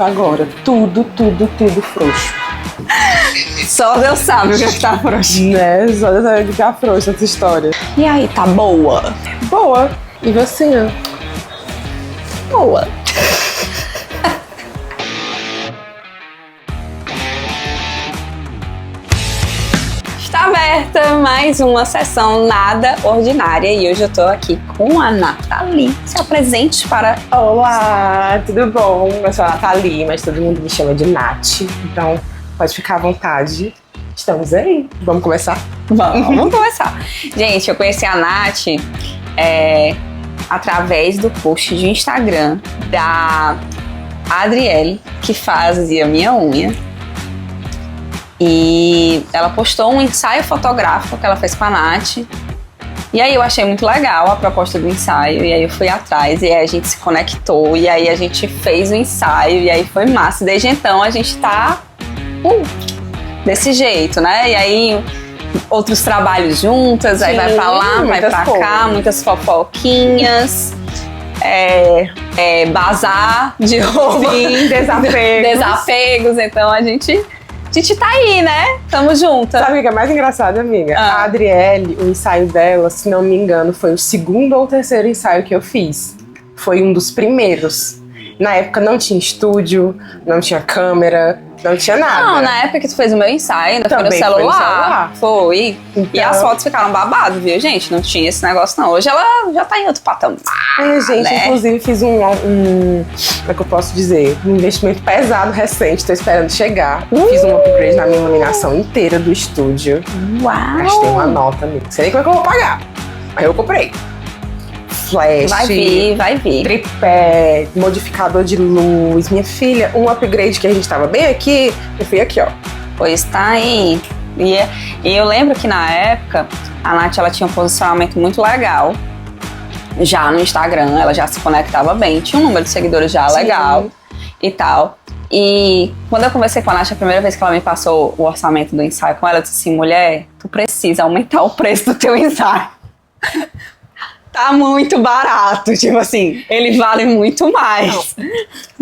Agora, tudo frouxo. Só Deus sabe o que tá frouxo. Né? Só Deus sabe o que tá frouxo essa história. E aí, tá boa? Boa. E você? Boa. Está aberta mais uma sessão nada ordinária e hoje eu tô aqui com a Nathalie. Se apresente para... Olá, tudo bom? Eu sou a Nathalie, mas todo mundo me chama de Nath. Então, pode ficar à vontade. Estamos aí. Vamos começar? Vamos começar. Gente, eu conheci a Nath através do post de Instagram da Adriele, que fazia minha unha. E ela postou um ensaio fotográfico que ela fez com a Nath. E aí eu achei muito legal a proposta do ensaio. E aí eu fui atrás, e aí a gente se conectou. E aí a gente fez o ensaio, e aí foi massa. Desde então a gente tá desse jeito, né? E aí outros trabalhos juntas, aí vai pra lá, vai pra cá, muitas fofoquinhas. Bazar de roupa. Sim, desapegos. Então a gente tá aí, né? Tamo juntas. Sabe o que é mais engraçado, amiga? A Adriele, o ensaio dela, se não me engano, foi o segundo ou terceiro ensaio que eu fiz. Foi um dos primeiros. Na época não tinha estúdio, não tinha câmera, não tinha nada. Não, na época que tu fez o meu ensaio, ainda também foi no celular. Foi. Então... E as fotos ficaram babado, viu, gente? Não tinha esse negócio, não. Hoje ela já tá em outro patamar. Gente, né? Inclusive fiz como é que eu posso dizer? Um investimento pesado recente, tô esperando chegar. Fiz um upgrade na minha iluminação inteira do estúdio. Uau! Gastei uma nota, amiga. Não sei nem como é que eu vou pagar. Mas eu comprei. Flash, vai vir. Tripé, modificador de luz. Minha filha, um upgrade que a gente tava bem aqui, eu fui aqui, ó. Pois tá aí. E eu lembro que na época, a Nath, ela tinha um posicionamento muito legal. Já no Instagram, ela já se conectava bem. Tinha um número de seguidores já legal e tal. E quando eu conversei com a Nath, a primeira vez que ela me passou o orçamento do ensaio com ela, eu disse assim, mulher, tu precisa aumentar o preço do teu ensaio. Tá muito barato, tipo assim, ele vale muito mais. Não.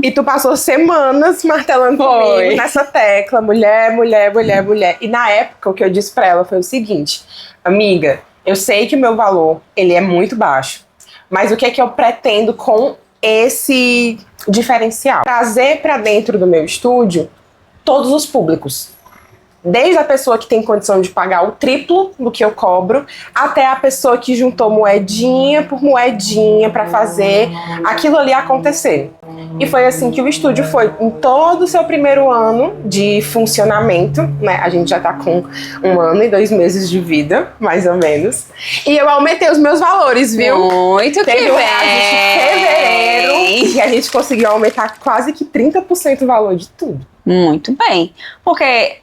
E tu passou semanas martelando comigo nessa tecla, mulher. E na época, o que eu disse pra ela foi o seguinte, amiga, eu sei que o meu valor, ele é muito baixo, mas o que é que eu pretendo com esse diferencial? Trazer pra dentro do meu estúdio todos os públicos. Desde a pessoa que tem condição de pagar o triplo do que eu cobro, até a pessoa que juntou moedinha por moedinha para fazer aquilo ali acontecer. E foi assim que o estúdio foi em todo o seu primeiro ano de funcionamento, né? A gente já tá com 1 ano e 2 meses de vida, mais ou menos. E eu aumentei os meus valores, viu? Muito que Teve um reajuste em fevereiro e a gente conseguiu aumentar quase que 30% o valor de tudo. Muito bem, porque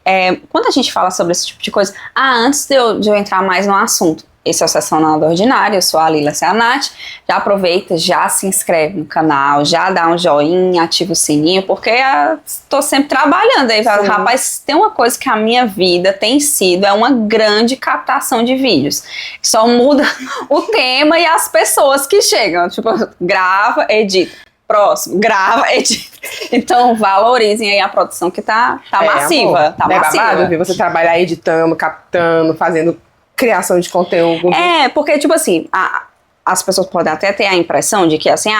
quando a gente fala sobre esse tipo de coisa, antes de eu entrar mais no assunto, esse é o Sessão Nada Ordinária, eu sou a Lila, essa é a Nath, já aproveita, já se inscreve no canal, já dá um joinha, ativa o sininho, porque estou sempre trabalhando aí, rapaz, tem uma coisa que a minha vida tem sido, é uma grande captação de vídeos, só muda o tema e as pessoas que chegam, tipo, grava, edita. Próximo, grava, edita. Então valorizem aí a produção que tá massiva. Amor, tá massiva. Babado, ver você trabalhar editando, captando, fazendo criação de conteúdo. Porque tipo assim, as pessoas podem até ter a impressão de que assim,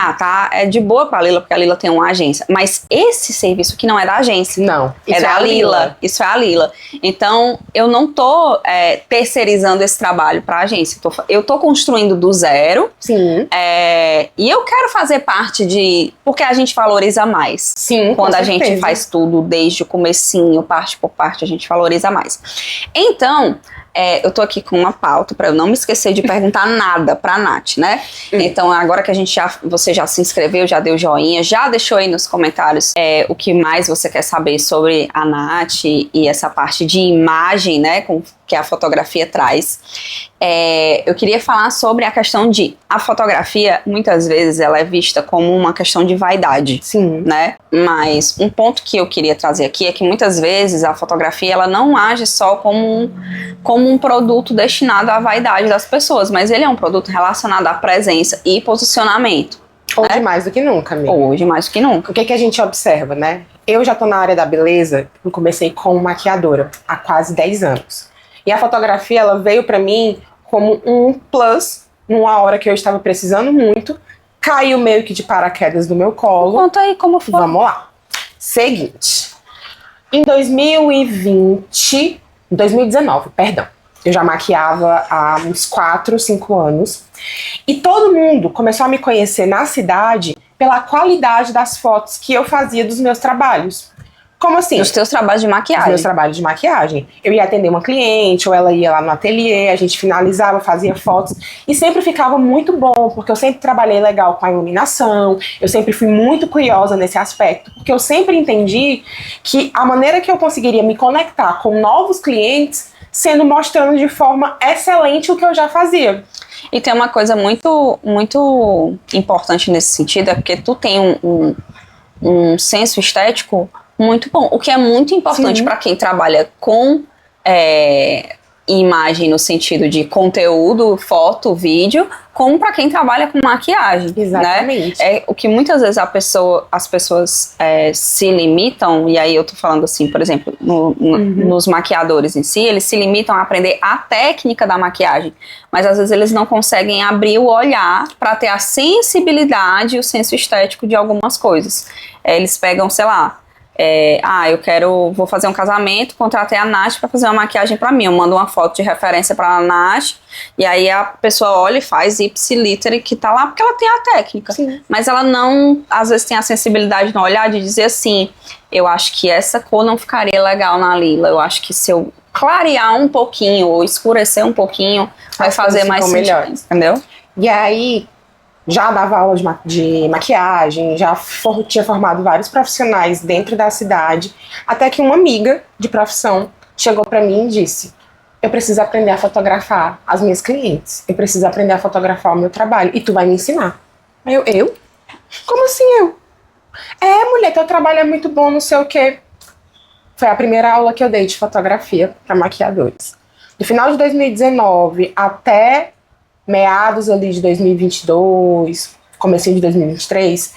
é de boa pra Lila, porque a Lila tem uma agência. Mas esse serviço aqui não é da agência. Não, é da Lila. Isso é a Lila. Então, eu não tô terceirizando esse trabalho pra agência. Eu tô construindo do zero. Sim. E eu quero fazer parte porque a gente valoriza mais. Sim, quando a gente faz tudo desde o comecinho, parte por parte, a gente valoriza mais. Então... eu tô aqui com uma pauta pra eu não me esquecer de perguntar nada pra Nath, né? Então, agora que você já se inscreveu, já deu joinha, já deixou aí nos comentários o que mais você quer saber sobre a Nath e essa parte de imagem, né? Que a fotografia traz. Eu queria falar sobre a questão de a fotografia, muitas vezes, ela é vista como uma questão de vaidade. Sim. Né? Mas um ponto que eu queria trazer aqui é que muitas vezes a fotografia ela não age só como um produto destinado à vaidade das pessoas, mas ele é um produto relacionado à presença e posicionamento. Hoje mais do que nunca, amiga. Hoje mais do que nunca. O que a gente observa, né? Eu já tô na área da beleza, eu comecei como maquiadora há quase 10 anos. E a fotografia, ela veio pra mim como um plus, numa hora que eu estava precisando muito, caiu meio que de paraquedas no meu colo. Conta aí como foi. Vamos lá. Seguinte, em 2019, perdão, eu já maquiava há uns 4, 5 anos, e todo mundo começou a me conhecer na cidade pela qualidade das fotos que eu fazia dos meus trabalhos. Como assim? Os teus trabalhos de maquiagem. Os meus trabalhos de maquiagem. Eu ia atender uma cliente, ou ela ia lá no ateliê, a gente finalizava, fazia fotos, e sempre ficava muito bom, porque eu sempre trabalhei legal com a iluminação, eu sempre fui muito curiosa nesse aspecto, porque eu sempre entendi que a maneira que eu conseguiria me conectar com novos clientes, sendo mostrando de forma excelente o que eu já fazia. E tem uma coisa muito, muito importante nesse sentido, é porque tu tem um senso estético muito bom, o que é muito importante para quem trabalha com imagem no sentido de conteúdo, foto, vídeo, como para quem trabalha com maquiagem. Exatamente. Né? É o que muitas vezes as pessoas se limitam, e aí eu tô falando assim, por exemplo, nos maquiadores em si, eles se limitam a aprender a técnica da maquiagem, mas às vezes eles não conseguem abrir o olhar para ter a sensibilidade e o senso estético de algumas coisas. Eles pegam, sei lá, vou fazer um casamento, contratei a Nath pra fazer uma maquiagem pra mim, eu mando uma foto de referência pra Nath, e aí a pessoa olha e faz ipsiliter que tá lá porque ela tem a técnica. Sim. Mas ela não, às vezes tem a sensibilidade no olhar de dizer assim, eu acho que essa cor não ficaria legal na Lila, eu acho que se eu clarear um pouquinho ou escurecer um pouquinho, vai fazer mais sentido, entendeu? E aí, já dava aula de maquiagem, já tinha formado vários profissionais dentro da cidade, até que uma amiga de profissão chegou pra mim e disse: eu preciso aprender a fotografar as minhas clientes, eu preciso aprender a fotografar o meu trabalho, e tu vai me ensinar. Aí eu? Como assim eu? Mulher, teu trabalho é muito bom, não sei o quê. Foi a primeira aula que eu dei de fotografia para maquiadores. Do final de 2019 até meados ali de 2022, comecinho de 2023,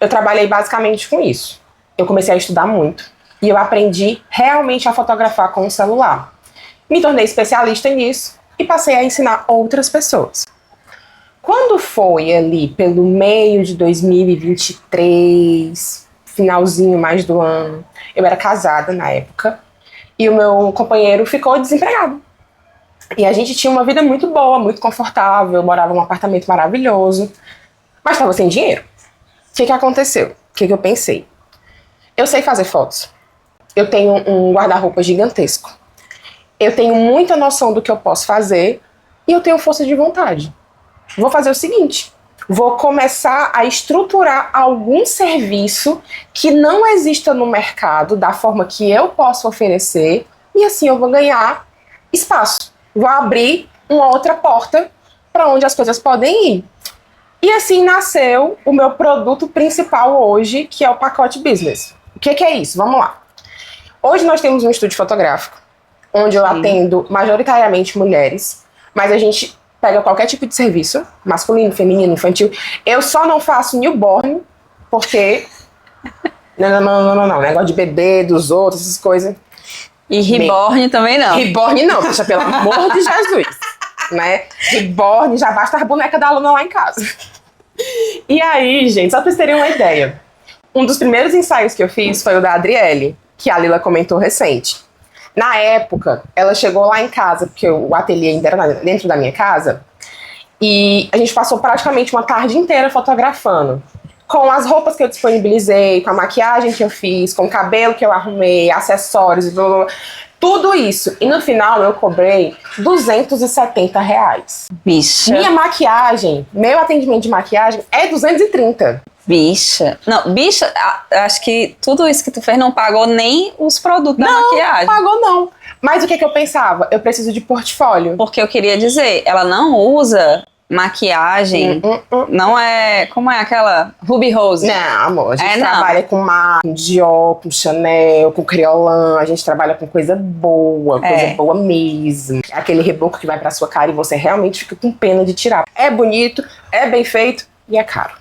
eu trabalhei basicamente com isso. Eu comecei a estudar muito e eu aprendi realmente a fotografar com o celular. Me tornei especialista nisso e passei a ensinar outras pessoas. Quando foi ali pelo meio de 2023, finalzinho mais do ano, eu era casada na época e o meu companheiro ficou desempregado. E a gente tinha uma vida muito boa, muito confortável, eu morava num apartamento maravilhoso, mas estava sem dinheiro. O que aconteceu? O que eu pensei? Eu sei fazer fotos. Eu tenho um guarda-roupa gigantesco. Eu tenho muita noção do que eu posso fazer e eu tenho força de vontade. Vou fazer o seguinte: vou começar a estruturar algum serviço que não exista no mercado da forma que eu posso oferecer e assim eu vou ganhar espaço. Vou abrir uma outra porta para onde as coisas podem ir. E assim nasceu o meu produto principal hoje, que é o Pacote Business. O que é isso? Vamos lá. Hoje nós temos um estúdio fotográfico, onde eu atendo majoritariamente mulheres, mas a gente pega qualquer tipo de serviço, masculino, feminino, infantil. Eu só não faço newborn, porque... Não. Negócio de bebê, dos outros, essas coisas. E reborn também não. Reborn não, poxa, pelo amor de Jesus. Né? Reborn, já basta as bonecas da Luna lá em casa. E aí, gente, só pra vocês terem uma ideia. Um dos primeiros ensaios que eu fiz foi o da Adriele, que a Lila comentou recente. Na época, ela chegou lá em casa, porque o ateliê ainda era dentro da minha casa, e a gente passou praticamente uma tarde inteira fotografando. Com as roupas que eu disponibilizei, com a maquiagem que eu fiz, com o cabelo que eu arrumei, acessórios, blá, blá, tudo isso. E no final eu cobrei R$270. Bicha. Minha maquiagem, meu atendimento de maquiagem é 230. Bicha. Não, bicha, acho que tudo isso que tu fez não pagou nem os produtos da maquiagem. Não, pagou não. Mas o que eu pensava? Eu preciso de portfólio. Porque eu queria dizer, ela não usa maquiagem, não é... Como é aquela? Ruby Rose. Não, amor, a gente trabalha com MAC, com Dior, com Chanel, com Criolan, a gente trabalha com coisa boa mesmo. Aquele reboco que vai pra sua cara e você realmente fica com pena de tirar. É bonito, é bem feito e é caro.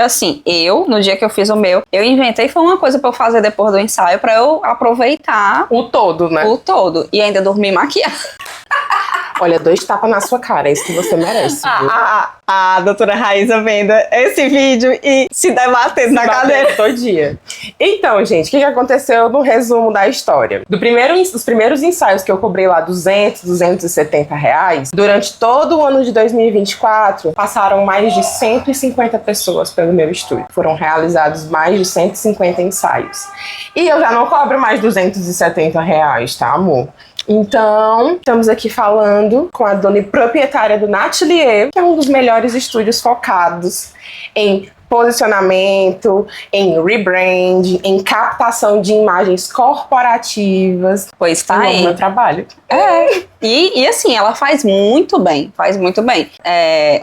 Assim, no dia que eu fiz o meu, eu inventei, foi uma coisa pra eu fazer depois do ensaio, pra eu aproveitar o todo, né? O todo. E ainda dormir maquiada. Olha, 2 tapas na sua cara, é isso que você merece. A doutora Raíza vendo esse vídeo e se debatendo na cadeira todo dia. Então, gente, o que aconteceu no resumo da história? Dos primeiros ensaios que eu cobrei lá 200, 270 reais, durante todo o ano de 2024, passaram mais de 150 pessoas pelo meu estúdio. Foram realizados mais de 150 ensaios. E eu já não cobro mais 270 reais, tá, amor? Então, estamos aqui falando com a dona e proprietária do Natelier, que é um dos melhores estúdios focados em posicionamento, em rebrand, em captação de imagens corporativas. Pois tá aí. Meu trabalho. E assim, ela faz muito bem,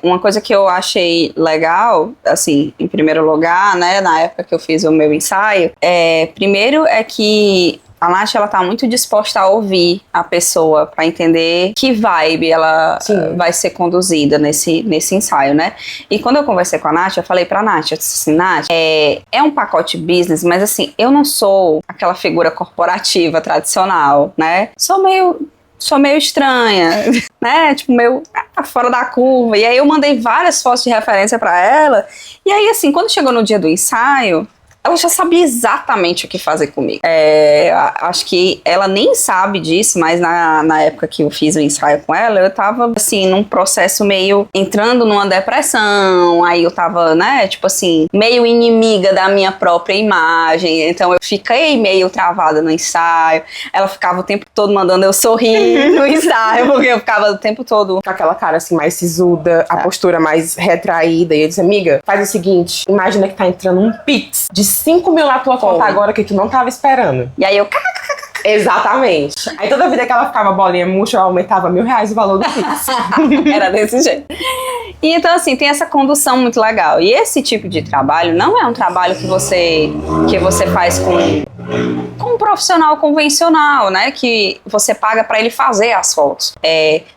uma coisa que eu achei legal, assim, em primeiro lugar, né, na época que eu fiz o meu ensaio, primeiro é que a Nath, ela tá muito disposta a ouvir a pessoa para entender que vibe ela vai ser conduzida nesse ensaio, né? E quando eu conversei com a Nath, eu falei pra Nath, eu disse assim, Nath, é um pacote business, mas assim, eu não sou aquela figura corporativa tradicional, né? Sou meio estranha, né? Tipo, meio fora da curva. E aí eu mandei várias fotos de referência pra ela. E aí, assim, quando chegou no dia do ensaio, ela já sabia exatamente o que fazer comigo. Acho que ela nem sabe disso, mas na época que eu fiz o ensaio com ela, eu tava, assim, num processo meio entrando numa depressão. Aí eu tava, né, tipo assim, meio inimiga da minha própria imagem. Então eu fiquei meio travada no ensaio. Ela ficava o tempo todo mandando eu sorrir no ensaio, porque eu ficava o tempo todo com aquela cara assim mais sisuda, a postura mais retraída. E eu disse, amiga, faz o seguinte, imagina que tá entrando um Pix de 5 mil na tua conta agora que tu não tava esperando. E aí eu... Exatamente. Aí toda vida que ela ficava bolinha murcha, eu aumentava R$1.000 o valor do Pix. Era desse jeito. E então, assim, tem essa condução muito legal. E esse tipo de trabalho não é um trabalho que você faz com um profissional convencional, né? Que você paga para ele fazer as fotos.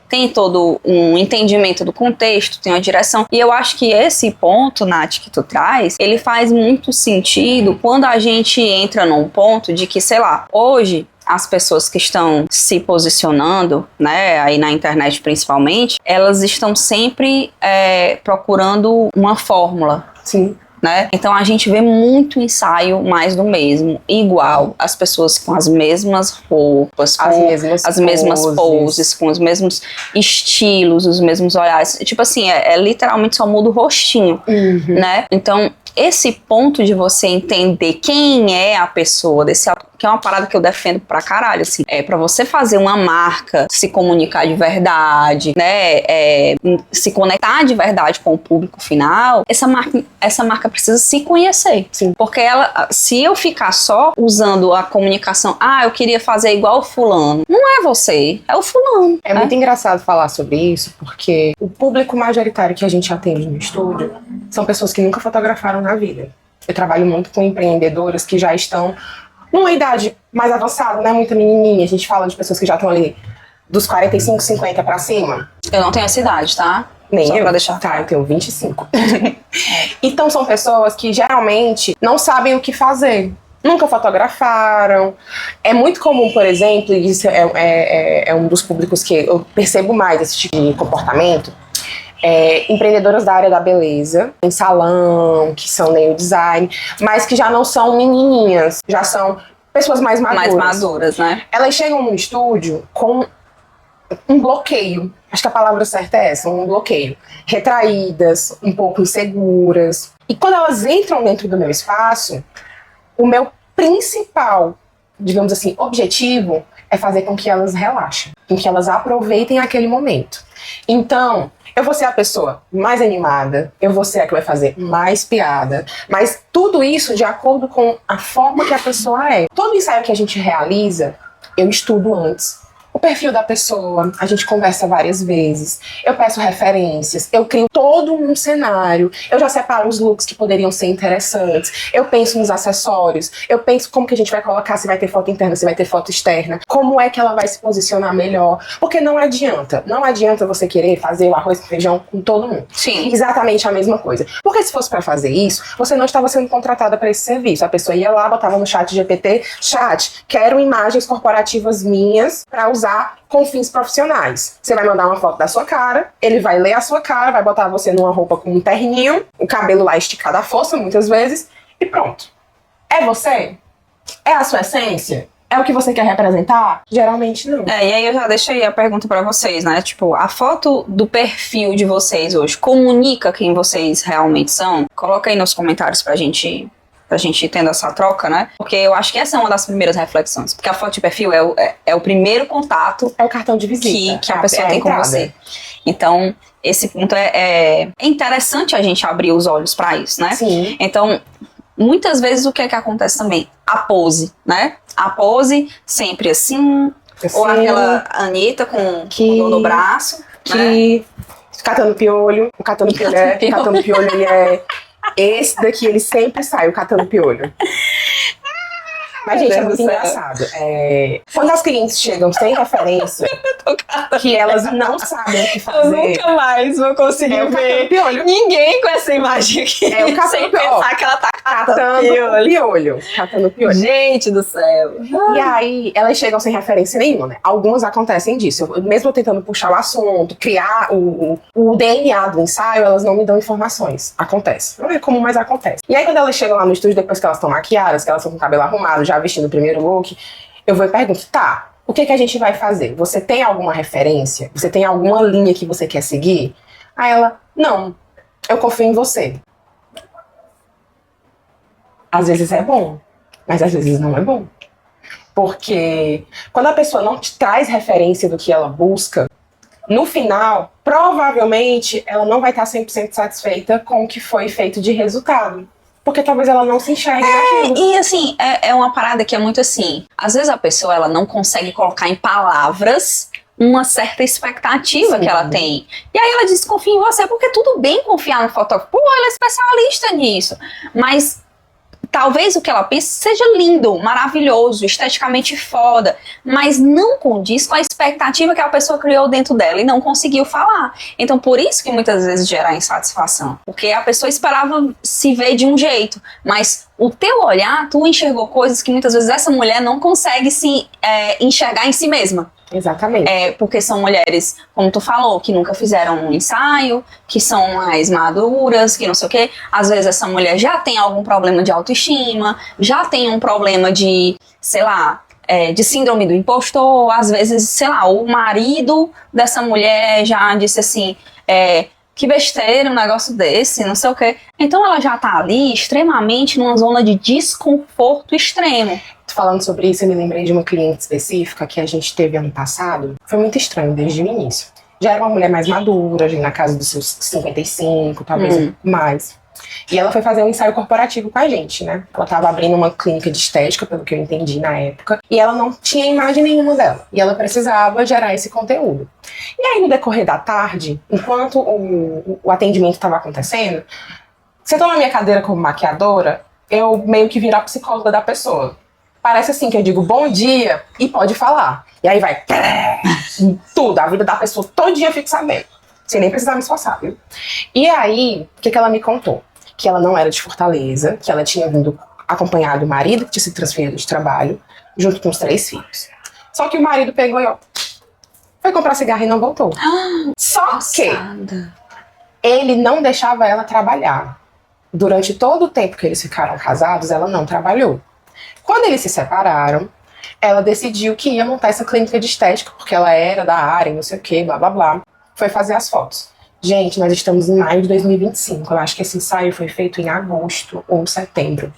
Tem todo um entendimento do contexto, tem uma direção. E eu acho que esse ponto, Nath, que tu traz, ele faz muito sentido quando a gente entra num ponto de que, sei lá, hoje as pessoas que estão se posicionando, né, aí na internet principalmente, elas estão sempre procurando uma fórmula. Sim. Né? Então a gente vê muito ensaio mais do mesmo, igual, as pessoas com as mesmas roupas, com as mesmas poses, com os mesmos estilos, os mesmos olhares, tipo assim, literalmente só muda o rostinho, né? Então esse ponto de você entender quem é a pessoa desse autor, que é uma parada que eu defendo pra caralho, assim, pra você fazer uma marca se comunicar de verdade, né, se conectar de verdade com o público final, essa marca precisa se conhecer. Sim. Porque se eu ficar só usando a comunicação, eu queria fazer igual o fulano, não é você, é o fulano. É muito engraçado falar sobre isso, porque o público majoritário que a gente atende no estúdio são pessoas que nunca fotografaram na vida. Eu trabalho muito com empreendedoras que já estão numa idade mais avançada, não é muita menininha. A gente fala de pessoas que já estão ali dos 45, 50 pra cima. Eu não tenho essa idade, tá? Nem só eu. Pra deixar. Tá, eu tenho 25. Então são pessoas que geralmente não sabem o que fazer. Nunca fotografaram. É muito comum, por exemplo, e isso é um dos públicos que eu percebo mais esse tipo de comportamento, empreendedoras da área da beleza, em salão, que são nail design, mas que já não são menininhas, já são pessoas mais maduras. Mais maduras, né? Elas chegam no estúdio com um bloqueio. Acho que a palavra certa é essa, um bloqueio. Retraídas, um pouco inseguras. E quando elas entram dentro do meu espaço, o meu principal, digamos assim, objetivo é fazer com que elas relaxem, com que elas aproveitem aquele momento. Então, eu vou ser a pessoa mais animada, eu vou ser a que vai fazer mais piada, mas tudo isso de acordo com a forma que a pessoa é. Todo ensaio que a gente realiza, eu estudo antes. o perfil da pessoa, a gente conversa várias vezes, eu peço referências, eu crio todo um cenário, eu já separo os looks que poderiam ser interessantes, eu penso nos acessórios, eu penso como que a gente vai colocar, se vai ter foto interna, se vai ter foto externa, como é que ela vai se posicionar melhor, porque não adianta você querer fazer o arroz com feijão com todo mundo. Sim. Exatamente a mesma coisa. Porque se fosse pra fazer isso, você não estava sendo contratada para esse serviço. A pessoa ia lá, botava no chat GPT, quero imagens corporativas minhas para usar com fins profissionais. Você vai mandar uma foto da sua cara, ele vai ler a sua cara, vai botar você numa roupa com um terninho, o cabelo lá esticado à força, muitas vezes, e pronto. É você? É a sua essência? É o que você quer representar? Geralmente não. E aí eu já deixei a pergunta pra vocês, né? Tipo, a foto do perfil de vocês hoje comunica quem vocês realmente são? Coloca aí nos comentários pra gente tendo essa troca, né? Porque eu acho que essa é uma das primeiras reflexões. Porque a foto de perfil é o primeiro contato. É o cartão de visita. Que a pessoa tem com você. Então, esse ponto é interessante a gente abrir os olhos pra isso, né? Sim. Então, muitas vezes o que é que acontece também? A pose, né? A pose sempre assim. Ou aquela Anitta com o dor no braço. Né? Catando piolho. O catando piolho, ele é... Esse daqui, ele sempre sai, o catando piolho. Mas, gente, é muito engraçado. Quando as clientes chegam sem referência, que elas não sabem o que fazer... Eu nunca mais vou conseguir ver ninguém com essa imagem aqui. É o catando sem piolho. pensar que ela tá catando piolho. Catando piolho. Gente do céu. E aí, elas chegam sem referência nenhuma, né? Algumas acontecem disso. Mesmo eu tentando puxar o assunto, criar o DNA do ensaio, elas não me dão informações. Acontece. Não é comum, mas acontece. E aí, quando elas chegam lá no estúdio, depois que elas estão maquiadas, que elas estão com o cabelo arrumado, já vestindo o primeiro look, eu vou e pergunto, tá, o que a gente vai fazer? Você tem alguma referência? Você tem alguma linha que você quer seguir? Aí ela, não, eu confio em você. Às vezes é bom, mas às vezes não é bom. Porque quando a pessoa não te traz referência do que ela busca, no final, provavelmente, ela não vai estar 100% satisfeita com o que foi feito de resultado. Porque talvez ela não se enxergue naquilo. E assim, é uma parada que é muito assim. Às vezes a pessoa ela não consegue colocar em palavras uma certa expectativa que ela tem. E aí ela desconfia em você, porque tudo bem confiar no fotógrafo. Pô, ela é especialista nisso. Mas talvez o que ela pense seja lindo, maravilhoso, esteticamente foda, mas não condiz com a expectativa que a pessoa criou dentro dela e não conseguiu falar. Então, por isso que muitas vezes gera insatisfação. Porque a pessoa esperava se ver de um jeito, mas o teu olhar, tu enxergou coisas que muitas vezes essa mulher não consegue se enxergar em si mesma. Exatamente. Porque são mulheres, como tu falou, que nunca fizeram um ensaio, que são mais maduras, que não sei o quê. Às vezes essa mulher já tem algum problema de autoestima, já tem um problema de, sei lá, de síndrome do impostor. Às vezes, sei lá, o marido dessa mulher já disse assim, que besteira um negócio desse, não sei o quê. Então ela já tá ali extremamente numa zona de desconforto extremo. Falando sobre isso, eu me lembrei de uma cliente específica que a gente teve ano passado. Foi muito estranho desde o início. Já era uma mulher mais madura, já na casa dos seus 55, talvez mais. E ela foi fazer um ensaio corporativo com a gente, né? Ela tava abrindo uma clínica de estética, pelo que eu entendi na época. E ela não tinha imagem nenhuma dela. E ela precisava gerar esse conteúdo. E aí, no decorrer da tarde, enquanto o atendimento estava acontecendo, sentou na minha cadeira como maquiadora, eu meio que virar psicóloga da pessoa. Parece assim que eu digo bom dia e pode falar. E aí vai tudo, a vida da pessoa todinha fica sabendo. Sem nem precisar me esforçar, viu? E aí, o que ela me contou? Que ela não era de Fortaleza, que ela tinha vindo acompanhado o marido, que tinha se transferido de trabalho, junto com os 3 filhos. Só que o marido pegou e foi comprar cigarro e não voltou. Só que ele não deixava ela trabalhar. Durante todo o tempo que eles ficaram casados, ela não trabalhou. Quando eles se separaram, ela decidiu que ia montar essa clínica de estética, porque ela era da área, não sei o que, blá blá blá. Foi fazer as fotos. Gente, nós estamos em maio de 2025. Eu acho que esse ensaio foi feito em agosto ou setembro.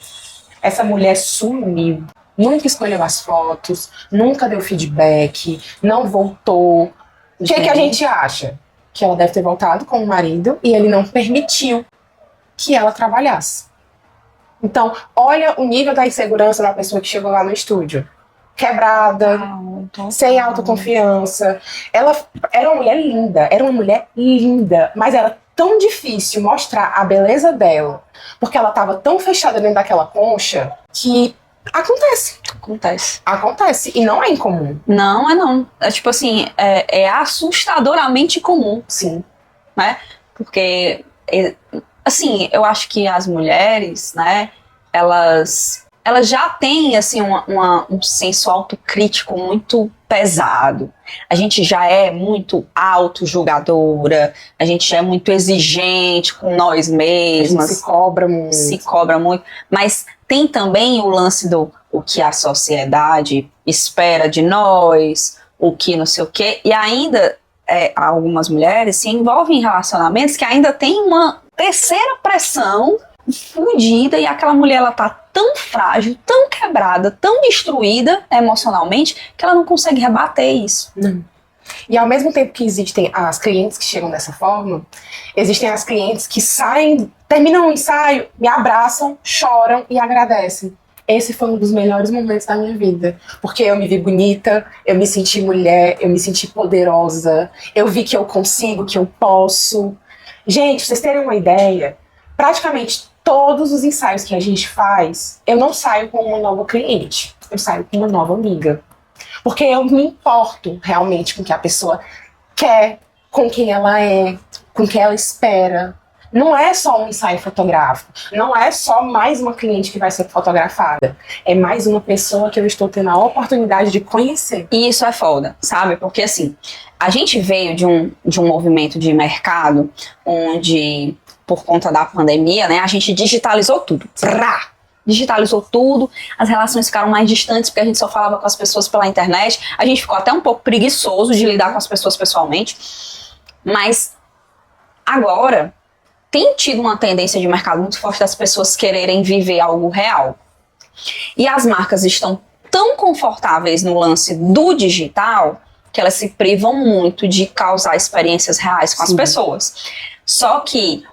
Essa mulher sumiu. Nunca escolheu as fotos, nunca deu feedback, não voltou. O que a gente acha? Que ela deve ter voltado com o marido e ele não permitiu que ela trabalhasse. Então, olha o nível da insegurança da pessoa que chegou lá no estúdio. quebrada, sem autoconfiança. Ela era uma mulher linda, mas era tão difícil mostrar a beleza dela, porque ela estava tão fechada dentro daquela concha, que acontece, e não é incomum. Não é não. É tipo assim, é assustadoramente comum. Sim. Né? Porque, assim, eu acho que as mulheres, né, elas já têm, assim, um senso autocrítico muito pesado. A gente já é muito autojulgadora, a gente já é muito exigente com nós mesmas. A gente se cobra muito. Mas tem também o lance do o que a sociedade espera de nós, o que não sei o quê, e ainda algumas mulheres se envolvem em relacionamentos que ainda tem uma terceira pressão fudida, e aquela mulher, ela tá tão frágil, tão quebrada, tão destruída emocionalmente, que ela não consegue rebater isso. Não. E ao mesmo tempo que existem as clientes que chegam dessa forma, existem as clientes que saem, terminam o ensaio, me abraçam, choram e agradecem. Esse foi um dos melhores momentos da minha vida, porque eu me vi bonita, eu me senti mulher, eu me senti poderosa, eu vi que eu consigo, que eu posso. Gente, pra vocês terem uma ideia, praticamente todos os ensaios que a gente faz, eu não saio com uma nova cliente, eu saio com uma nova amiga. Porque eu me importo realmente com o que a pessoa quer, com quem ela é, com o que ela espera. Não é só um ensaio fotográfico, não é só mais uma cliente que vai ser fotografada, é mais uma pessoa que eu estou tendo a oportunidade de conhecer. E isso é foda, sabe? Porque assim, a gente veio de um movimento de mercado onde, por conta da pandemia, né, a gente digitalizou tudo. Digitalizou tudo, as relações ficaram mais distantes porque a gente só falava com as pessoas pela internet, a gente ficou até um pouco preguiçoso de lidar com as pessoas pessoalmente, mas agora tem tido uma tendência de mercado muito forte das pessoas quererem viver algo real. E as marcas estão tão confortáveis no lance do digital que elas se privam muito de causar experiências reais com as pessoas. Só que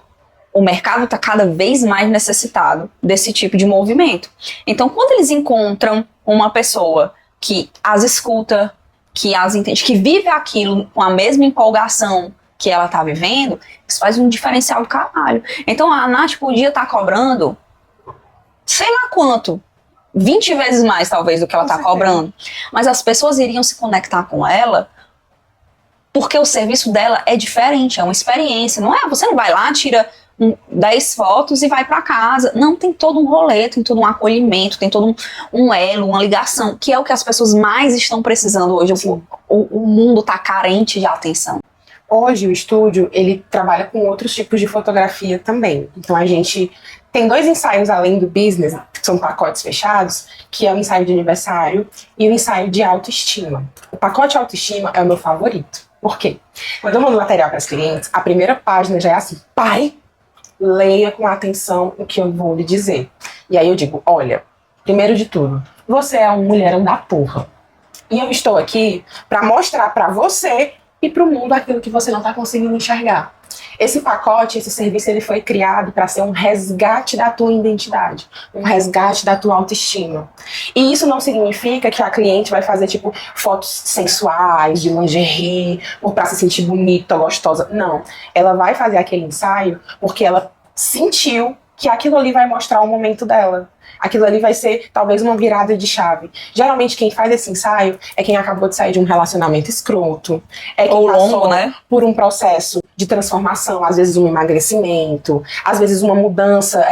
o mercado está cada vez mais necessitado desse tipo de movimento. Então, quando eles encontram uma pessoa que as escuta, que as entende, que vive aquilo com a mesma empolgação que ela tá vivendo, isso faz um diferencial do caralho. Então, a Nath podia estar cobrando, sei lá quanto, 20 vezes mais, talvez, do que ela tá cobrando. Mas as pessoas iriam se conectar com ela porque o serviço dela é diferente, é uma experiência. Não é, você não vai lá, tira 10 fotos e vai pra casa. Não, tem todo um rolê, tem todo um acolhimento, tem todo um elo, uma ligação, que é o que as pessoas mais estão precisando hoje. O mundo tá carente de atenção. Hoje o estúdio, ele trabalha com outros tipos de fotografia também. Então a gente tem 2 ensaios além do business, que são pacotes fechados, que é o ensaio de aniversário e o ensaio de autoestima. O pacote autoestima é o meu favorito. Por quê? Quando eu mando material para as clientes, a primeira página já é assim: pare, leia com atenção o que eu vou lhe dizer. E aí eu digo: olha, primeiro de tudo, você é um mulherão da porra. E eu estou aqui para mostrar para você e para o mundo aquilo que você não está conseguindo enxergar. Esse pacote, esse serviço, ele foi criado para ser um resgate da tua identidade, um resgate da tua autoestima. E isso não significa que a cliente vai fazer, tipo, fotos sensuais, de lingerie, ou para se sentir bonita, gostosa. Não. Ela vai fazer aquele ensaio porque ela sentiu que aquilo ali vai mostrar o momento dela. Aquilo ali vai ser, talvez, uma virada de chave. Geralmente, quem faz esse ensaio é quem acabou de sair de um relacionamento escroto. É quem passou por um processo de transformação, às vezes um emagrecimento, às vezes uma mudança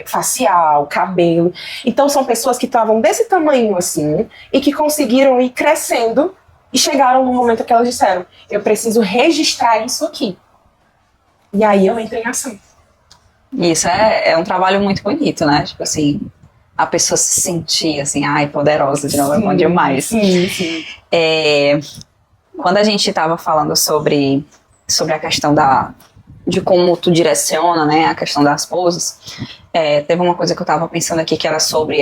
facial, cabelo. Então, são pessoas que estavam desse tamanho assim e que conseguiram ir crescendo e chegaram no momento que elas disseram: eu preciso registrar isso aqui. E aí eu entro em ação. Isso é um trabalho muito bonito, né? Tipo assim, a pessoa se sentir assim, ai, poderosa, de novo, é bom demais. Sim. Quando a gente estava falando sobre a questão de como tu direciona, né, a questão das poses, teve uma coisa que eu estava pensando aqui que era sobre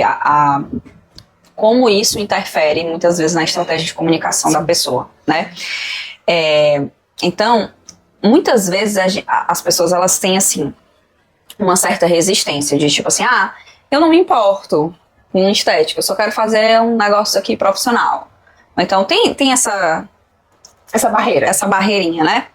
como isso interfere muitas vezes na estratégia de comunicação da pessoa, né? Então, muitas vezes as pessoas, elas têm assim uma certa resistência de tipo assim, eu não me importo com estética, eu só quero fazer um negócio aqui profissional. Então tem essa barreira. Essa barreirinha, né?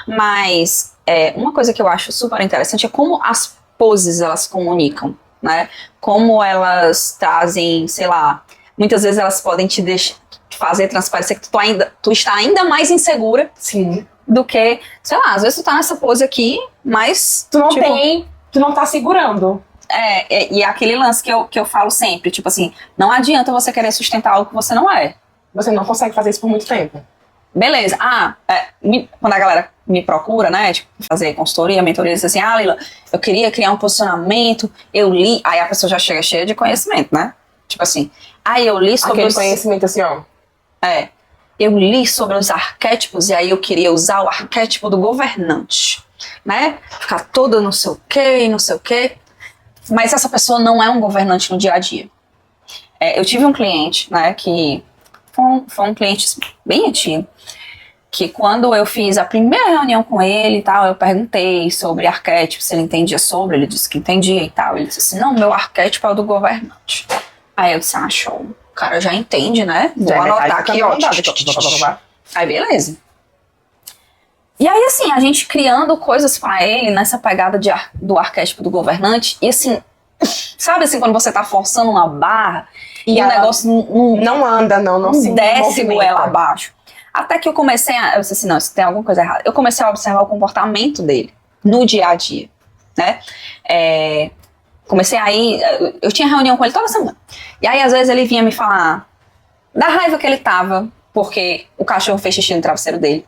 Mas uma coisa que eu acho super interessante é como as poses elas comunicam, né? Como elas trazem, sei lá, muitas vezes elas podem te fazer transparecer que tu está ainda mais insegura. Sim. Do que, sei lá, às vezes tu tá nessa pose aqui, mas tu não tá segurando. E é aquele lance que eu falo sempre, tipo assim, não adianta você querer sustentar algo que você não é. Você não consegue fazer isso por muito tempo. Beleza. Quando a galera me procura, né, tipo, fazer consultoria, mentoria, diz assim, Lila, eu queria criar um posicionamento, eu li, aí a pessoa já chega cheia de conhecimento, né? Tipo assim, eu li sobre aquele conhecimento assim, ó. Eu li sobre os arquétipos e aí eu queria usar o arquétipo do governante, né? Ficar toda não sei o quê, não sei o quê. Mas essa pessoa não é um governante no dia a dia. Eu tive um cliente, né, que foi um cliente bem antigo, que quando eu fiz a primeira reunião com ele e tal, eu perguntei sobre arquétipo, se ele entendia sobre, ele disse que entendia e tal. Ele disse assim, não, meu arquétipo é o do governante. Aí eu disse, show. O cara já entende, né? Vou anotar aqui, ó. Aí beleza. E aí, assim, a gente criando coisas pra ele nessa pegada do arquétipo do governante. E assim, sabe assim, quando você tá forçando uma barra e o negócio não anda, não se desce goela abaixo. Até que eu comecei eu disse assim, não, isso tem alguma coisa errada. Eu comecei a observar o comportamento dele no dia a dia, né? Comecei aí, eu tinha reunião com ele toda semana. E aí, às vezes, ele vinha me falar da raiva que ele tava, porque o cachorro fez xixi no travesseiro dele.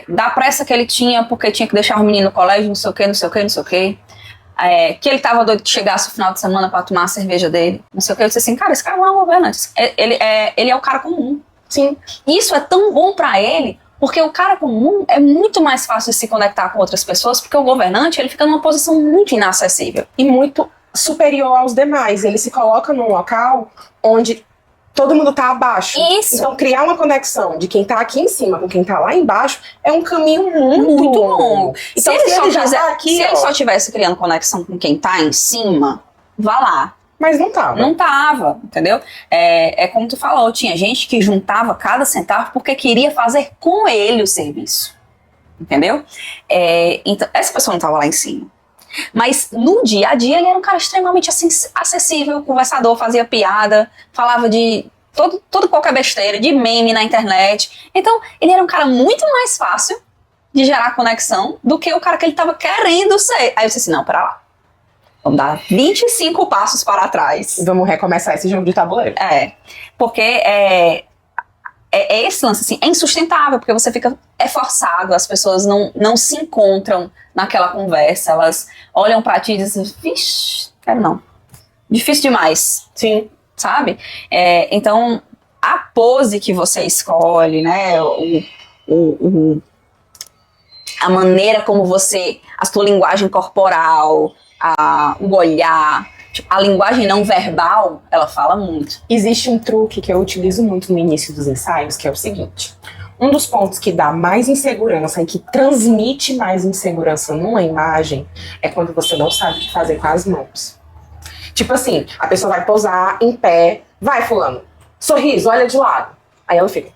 Da pressa que ele tinha, porque tinha que deixar o menino no colégio, não sei o que, não sei o que, não sei o que. Que ele tava doido que chegasse o final de semana pra tomar a cerveja dele, não sei o que. Eu disse assim, cara, esse cara não é um governante. Ele é o cara comum. Sim. Isso é tão bom pra ele, porque o cara comum é muito mais fácil de se conectar com outras pessoas, porque o governante, ele fica numa posição muito inacessível. E muito superior aos demais. Ele se coloca num local onde todo mundo tá abaixo. Isso. Então, criar uma conexão de quem tá aqui em cima com quem tá lá embaixo é um caminho muito longo. Então, se ele só tivesse criando conexão com quem tá em cima, vá lá. Mas não tava. Não tava, entendeu? Como tu falou, tinha gente que juntava cada centavo porque queria fazer com ele o serviço. Entendeu? Então, essa pessoa não tava lá em cima. Mas no dia a dia ele era um cara extremamente acessível, conversador, fazia piada, falava de todo qualquer besteira, de meme na internet. Então ele era um cara muito mais fácil de gerar conexão do que o cara que ele tava querendo ser. Aí eu disse assim, não, pera lá. Vamos dar 25 passos para trás. Vamos recomeçar esse jogo de tabuleiro. Porque esse lance, assim, é insustentável, porque você fica, forçado, as pessoas não se encontram naquela conversa, elas olham pra ti e dizem, vixe, quero não. Difícil demais. Sim. Sabe? Então, a pose que você escolhe, né, a maneira como a sua linguagem corporal, o olhar, a linguagem não verbal, ela fala muito. Existe um truque que eu utilizo muito no início dos ensaios, que é o seguinte. Um dos pontos que dá mais insegurança e que transmite mais insegurança numa imagem é quando você não sabe o que fazer com as mãos. Tipo assim, a pessoa vai posar em pé, vai fulano, sorriso, olha de lado. Aí ela fica.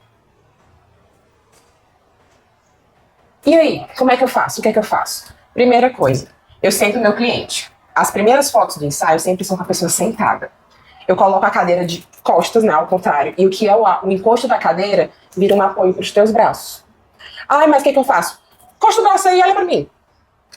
E aí, como é que eu faço? O que é que eu faço? Primeira coisa, eu sento o meu cliente. As primeiras fotos do ensaio sempre são com a pessoa sentada. Eu coloco a cadeira de costas, né, ao contrário. E o que é o encosto da cadeira vira um apoio para os teus braços. Mas o que eu faço? Costa o braço aí e olha para mim.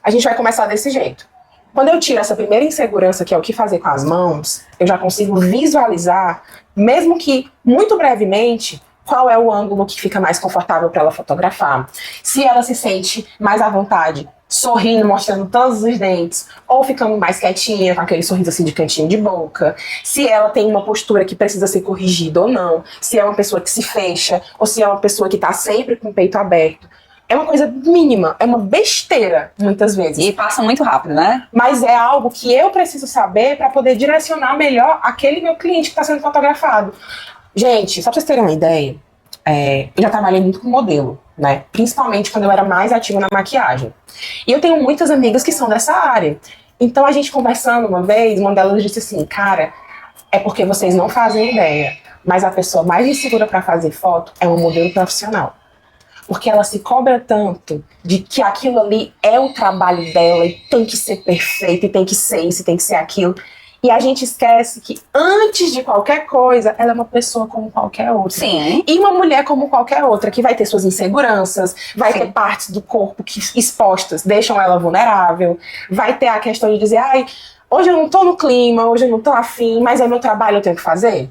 A gente vai começar desse jeito. Quando eu tiro essa primeira insegurança, que é o que fazer com as mãos, eu já consigo visualizar, mesmo que muito brevemente, qual é o ângulo que fica mais confortável para ela fotografar. Se ela se sente mais à vontade, sorrindo, mostrando todos os dentes, ou ficando mais quietinha, com aquele sorriso assim de cantinho de boca, se ela tem uma postura que precisa ser corrigida ou não, se é uma pessoa que se fecha, ou se é uma pessoa que tá sempre com o peito aberto. É uma coisa mínima, é uma besteira, muitas vezes. E passa muito rápido, né? Mas é algo que eu preciso saber para poder direcionar melhor aquele meu cliente que está sendo fotografado. Gente, só pra vocês terem uma ideia, eu já trabalhei muito com modelo, né? Principalmente quando eu era mais ativa na maquiagem. E eu tenho muitas amigas que são dessa área. Então a gente conversando uma vez, uma delas disse assim, cara, é porque vocês não fazem ideia, mas a pessoa mais insegura para fazer foto é um modelo profissional. Porque ela se cobra tanto de que aquilo ali é o trabalho dela e tem que ser perfeito, e tem que ser isso, e tem que ser aquilo. E a gente esquece que antes de qualquer coisa, ela é uma pessoa como qualquer outra. Sim. E uma mulher como qualquer outra, que vai ter suas inseguranças, vai ter partes do corpo que expostas deixam ela vulnerável, vai ter a questão de dizer, ai, hoje eu não tô no clima, hoje eu não tô afim, mas é meu trabalho, eu tenho que fazer.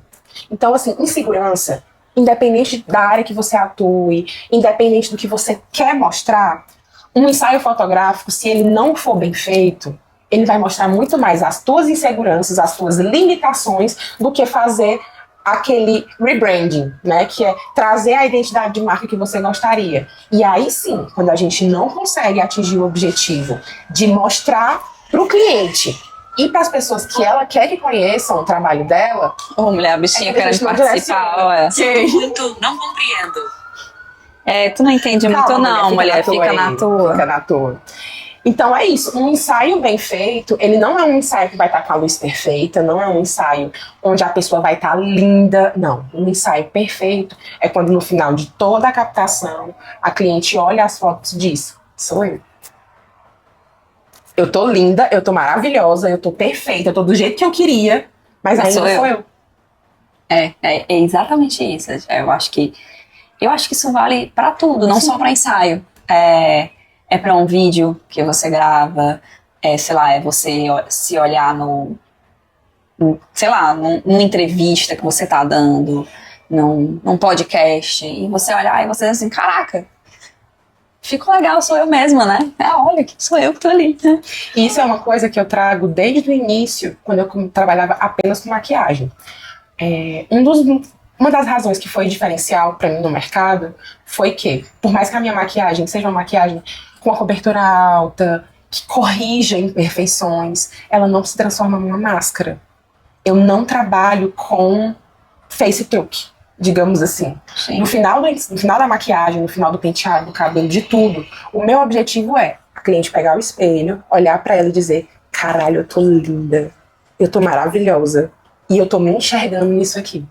Então, assim, insegurança, independente da área que você atue, independente do que você quer mostrar, um ensaio fotográfico, se ele não for bem feito, ele vai mostrar muito mais as tuas inseguranças, as tuas limitações, do que fazer aquele rebranding, né? Que é trazer a identidade de marca que você gostaria. E aí sim, quando a gente não consegue atingir o objetivo de mostrar para o cliente e para as pessoas que ela quer que conheçam o trabalho dela... Ô, mulher, a bichinha querendo participar, olha. Muito, não compreendo. Tu não entende muito não, mulher, fica na tua. Fica na tua. Então é isso, um ensaio bem feito, ele não é um ensaio que vai estar com a luz perfeita, não é um ensaio onde a pessoa vai estar linda, não. Um ensaio perfeito é quando no final de toda a captação, a cliente olha as fotos e diz, sou eu. Eu tô linda, eu tô maravilhosa, eu tô perfeita, eu tô do jeito que eu queria, mas ainda sou eu. É exatamente isso. Eu acho que isso vale pra tudo, não só pra ensaio. É para um vídeo que você grava, sei lá, é você se olhar sei lá, numa entrevista que você tá dando, num podcast, e você olhar e você diz assim, caraca, ficou legal, sou eu mesma, né? Olha, que sou eu que tô ali, né? Isso é uma coisa que eu trago desde o início, quando eu trabalhava apenas com maquiagem. Uma das razões que foi diferencial para mim no mercado foi que, por mais que a minha maquiagem seja uma maquiagem com a cobertura alta, que corrija imperfeições, ela não se transforma numa máscara. Eu não trabalho com face truque, digamos assim. No final da maquiagem, no final do penteado, do cabelo, de tudo, o meu objetivo é a cliente pegar o espelho, olhar pra ela e dizer, caralho, eu tô linda, eu tô maravilhosa, e eu tô me enxergando nisso aqui.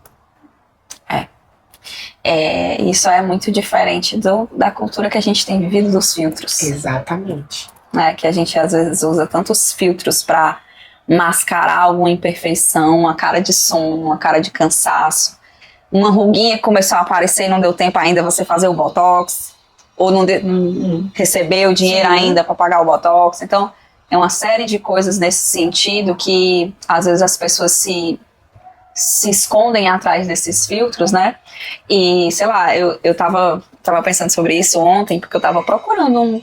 Isso é muito diferente da cultura que a gente tem vivido dos filtros. Exatamente. Que a gente às vezes usa tantos filtros pra mascarar alguma imperfeição, uma cara de sono, uma cara de cansaço. Uma ruguinha começou a aparecer e não deu tempo ainda você fazer o botox, ou não recebeu o dinheiro ainda para pagar o botox. Então, é uma série de coisas nesse sentido que às vezes as pessoas se escondem atrás desses filtros, né? E, sei lá, eu tava pensando sobre isso ontem, porque eu tava procurando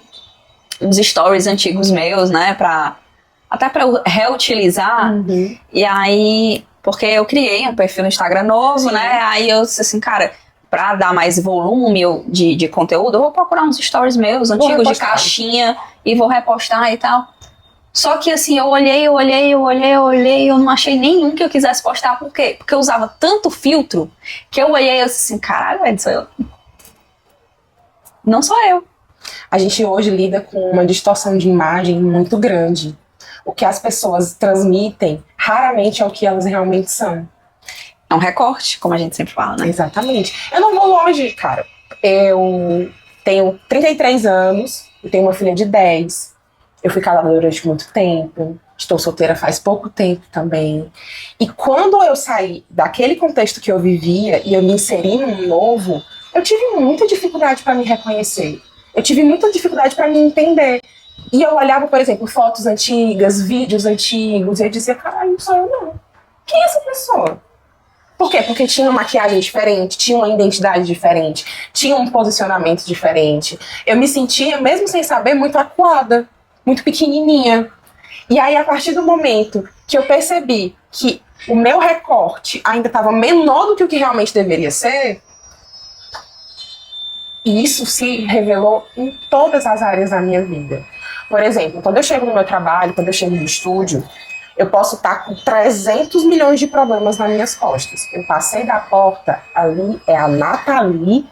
uns stories antigos meus, né? Até pra eu reutilizar. Uhum. E aí, porque eu criei um perfil no Instagram novo, né? Aí eu disse assim, cara, pra dar mais volume de conteúdo, eu vou procurar uns stories meus antigos de caixinha e vou repostar e tal. Só que assim, eu olhei, eu não achei nenhum que eu quisesse postar. Por quê? Porque eu usava tanto filtro que eu olhei e eu disse assim, caralho, sou eu. Não sou eu. A gente hoje lida com uma distorção de imagem muito grande. O que as pessoas transmitem raramente é o que elas realmente são. É um recorte, como a gente sempre fala, né? Exatamente. Eu não vou longe, cara. Eu tenho 33 anos, eu tenho uma filha de 10. Eu fui casada durante muito tempo, estou solteira faz pouco tempo também. E quando eu saí daquele contexto que eu vivia e eu me inseri num novo, eu tive muita dificuldade para me reconhecer. Eu tive muita dificuldade para me entender. E eu olhava, por exemplo, fotos antigas, vídeos antigos, e eu dizia, caralho, não sou eu não. Quem é essa pessoa? Por quê? Porque tinha uma maquiagem diferente, tinha uma identidade diferente, tinha um posicionamento diferente. Eu me sentia, mesmo sem saber, muito acuada, muito pequenininha. E aí, a partir do momento que eu percebi que o meu recorte ainda estava menor do que o que realmente deveria ser, e isso se revelou em todas as áreas da minha vida. Por exemplo, quando eu chego no meu trabalho, quando eu chego no estúdio, eu posso estar com 300 milhões de problemas nas minhas costas. Eu passei da porta, ali é a Nathalie,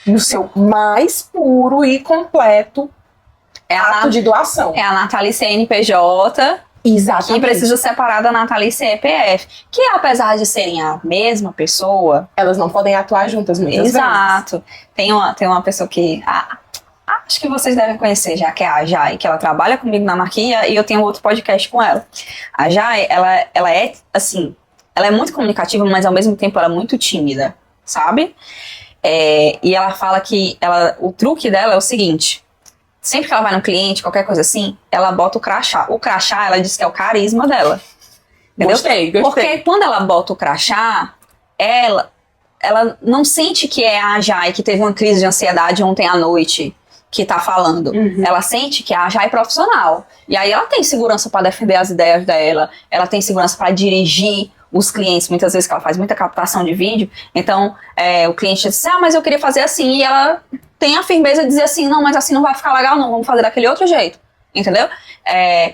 no seu mais puro e completo ato de doação. É a Nathalie CNPJ, Exatamente. que precisa separar da Nathalie CPF. Que apesar de serem a mesma pessoa... Elas não podem atuar juntas muitas vezes. Exato. Tem uma pessoa que... acho que vocês devem conhecer já, que é a Jai, que ela trabalha comigo na Marquinha e eu tenho outro podcast com ela. A Jai, ela é, assim... Ela é muito comunicativa, mas ao mesmo tempo ela é muito tímida, sabe? E ela fala que o truque dela é o seguinte: sempre que ela vai no cliente, qualquer coisa assim, ela bota o crachá. O crachá, ela diz que é o carisma dela. Entendeu? Gostei. Porque quando ela bota o crachá, ela não sente que é a Jai que teve uma crise de ansiedade ontem à noite que tá falando. Uhum. Ela sente que a Jai é profissional. E aí ela tem segurança para defender as ideias dela, ela tem segurança para dirigir os clientes, muitas vezes que ela faz muita captação de vídeo. Então, o cliente diz assim, mas eu queria fazer assim, e ela tem a firmeza de dizer assim, não, mas assim não vai ficar legal não, vamos fazer daquele outro jeito, entendeu?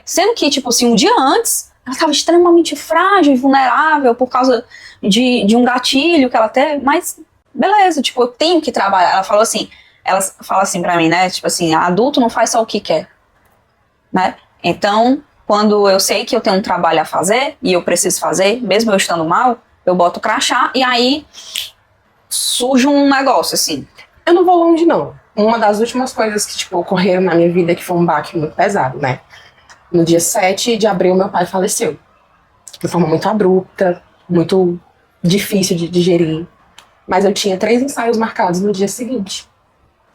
Sendo que, tipo assim, um dia antes, ela estava extremamente frágil e vulnerável por causa de um gatilho que ela teve, mas beleza, tipo, eu tenho que trabalhar. Ela fala assim pra mim, né, tipo assim, adulto não faz só o que quer, né? Então, quando eu sei que eu tenho um trabalho a fazer, e eu preciso fazer, mesmo eu estando mal, eu boto o crachá, e aí surge um negócio, assim. Eu não vou longe, não. Uma das últimas coisas que, tipo, ocorreram na minha vida, que foi um baque muito pesado, né? No dia 7 de abril, meu pai faleceu. De forma muito abrupta, muito difícil de digerir. Mas eu tinha 3 ensaios marcados no dia seguinte.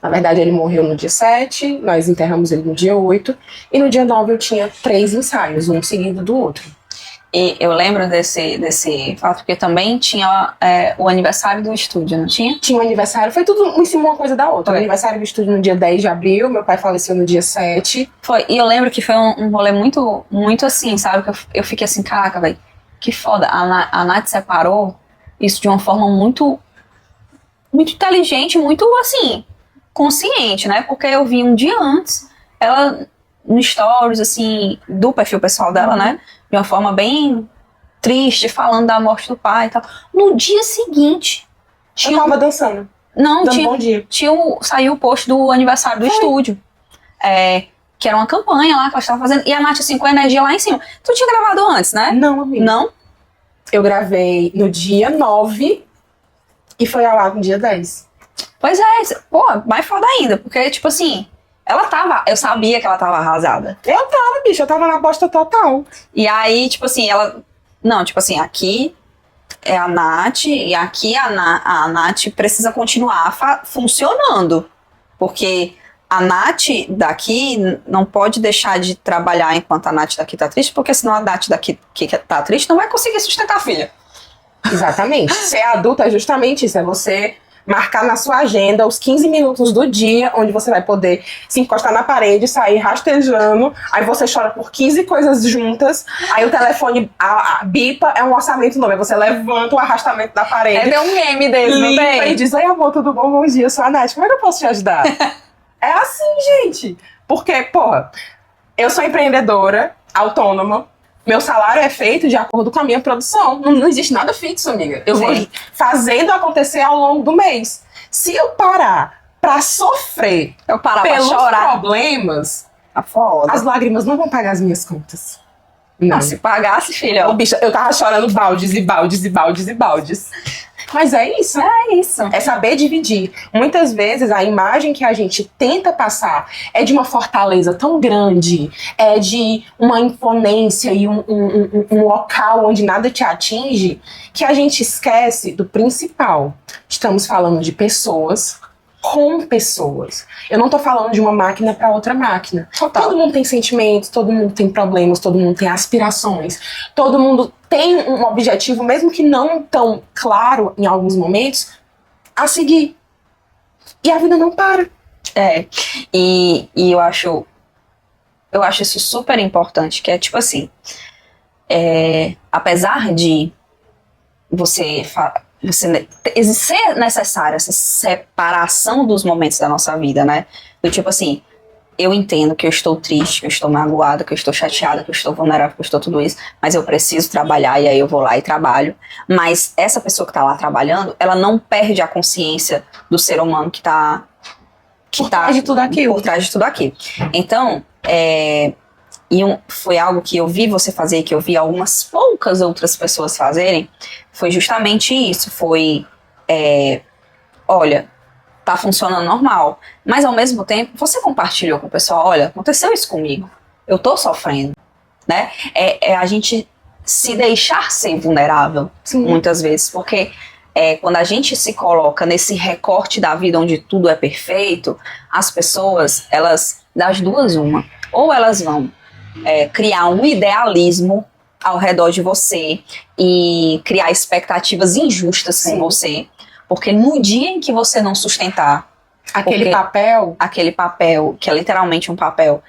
Na verdade, ele morreu no dia 7, nós enterramos ele no dia 8, e no dia 9 eu tinha 3 ensaios, um seguido do outro. E eu lembro desse fato, porque também tinha o aniversário do estúdio, não tinha? Tinha um aniversário, foi tudo em cima uma coisa da outra. Foi. O aniversário do estúdio no dia 10 de abril, meu pai faleceu no dia 7. Foi, e eu lembro que foi um rolê muito, muito assim, sabe? Que eu fiquei assim, caraca, velho, que foda. A Nath separou isso de uma forma muito, muito inteligente, muito, assim, consciente, né? Porque eu vi um dia antes, ela no stories, assim, do perfil pessoal dela, né? De uma forma bem triste, falando da morte do pai e tal. No dia seguinte, Eu tava dançando. Não, Dando bom dia. saiu o post do aniversário do estúdio. Que era uma campanha lá que ela estava fazendo. E a Nath, assim, com a energia lá em cima. Tu tinha gravado antes, né? Não, amiga. Não? Eu gravei no dia 9 e foi ao ar no dia 10. Pois é, pô, mais foda ainda. Porque, tipo assim, eu sabia que ela tava arrasada. Eu tava, bicho, eu tava na bosta total. E aí, tipo assim, não, tipo assim, aqui é a Nath, e aqui a Nath precisa continuar funcionando. Porque a Nath daqui não pode deixar de trabalhar enquanto a Nath daqui tá triste, porque senão a Nath daqui que tá triste não vai conseguir sustentar a filha. Exatamente. Ser adulta é justamente isso, é você marcar na sua agenda os 15 minutos do dia, onde você vai poder se encostar na parede, sair rastejando, aí você chora por 15 coisas juntas, aí o telefone bipa, é um orçamento novo, aí você levanta o arrastamento da parede. É um meme dele, não limpa tem? e diz, oi amor, tudo bom? Bom dia, eu sou a Nath, como é que eu posso te ajudar? É assim, gente. Porque, porra, eu sou empreendedora, autônoma, meu salário é feito de acordo com a minha produção. Não existe nada fixo, amiga. Eu vou fazendo acontecer ao longo do mês. Se eu parar pra sofrer pelos chorar, problemas, tá foda. as lágrimas não vão pagar as minhas contas. Não. Se pagasse, filha. Ô, bicha, eu tava chorando baldes e baldes e baldes e baldes. Mas é isso. É isso. É saber dividir. Muitas vezes a imagem que a gente tenta passar é de uma fortaleza tão grande, é de uma imponência e um local onde nada te atinge, que a gente esquece do principal. Estamos falando de pessoas com pessoas. Eu não tô falando de uma máquina para outra máquina. Total. Todo mundo tem sentimentos, todo mundo tem problemas, todo mundo tem aspirações, todo mundo tem um objetivo, mesmo que não tão claro em alguns momentos, a seguir. E a vida não para. E eu acho isso super importante, que é tipo assim, apesar de você ser necessária essa separação dos momentos da nossa vida, né? Do tipo assim, eu entendo que eu estou triste, que eu estou magoada, que eu estou chateada, que eu estou vulnerável, que eu estou tudo isso, mas eu preciso trabalhar e aí eu vou lá e trabalho. Mas essa pessoa que está lá trabalhando, ela não perde a consciência do ser humano que está que por trás de tudo aquilo. Por trás de tudo aquilo. Então, foi algo que eu vi você fazer, que eu vi algumas poucas outras pessoas fazerem, foi justamente isso. Foi, olha, tá funcionando normal. Mas ao mesmo tempo, você compartilhou com o pessoal, olha, aconteceu isso comigo. Eu tô sofrendo, né? É a gente se deixar ser vulnerável, sim, muitas vezes. Porque quando a gente se coloca nesse recorte da vida onde tudo é perfeito, as pessoas, elas, das duas, uma. Ou elas vão criar um idealismo ao redor de você e criar expectativas injustas, sim, com você. Porque no dia em que você não sustentar aquele papel, que é literalmente um papel,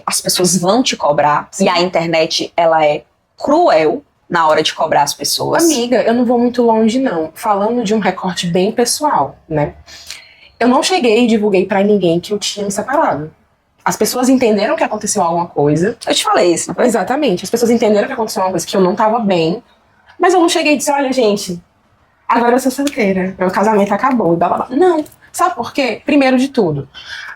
as pessoas vão te cobrar. Sim. E a internet, ela é cruel na hora de cobrar as pessoas. Amiga, eu não vou muito longe não, falando de um recorte bem pessoal, né? Eu não cheguei e divulguei pra ninguém que eu tinha me separado. As pessoas entenderam que aconteceu alguma coisa. Eu te falei isso, não foi? Exatamente. As pessoas entenderam que aconteceu alguma coisa, que eu não tava bem. Mas eu não cheguei e disse, olha, gente, agora eu sou solteira, meu casamento acabou, blá, blá, blá. Não. Sabe por quê? Primeiro de tudo,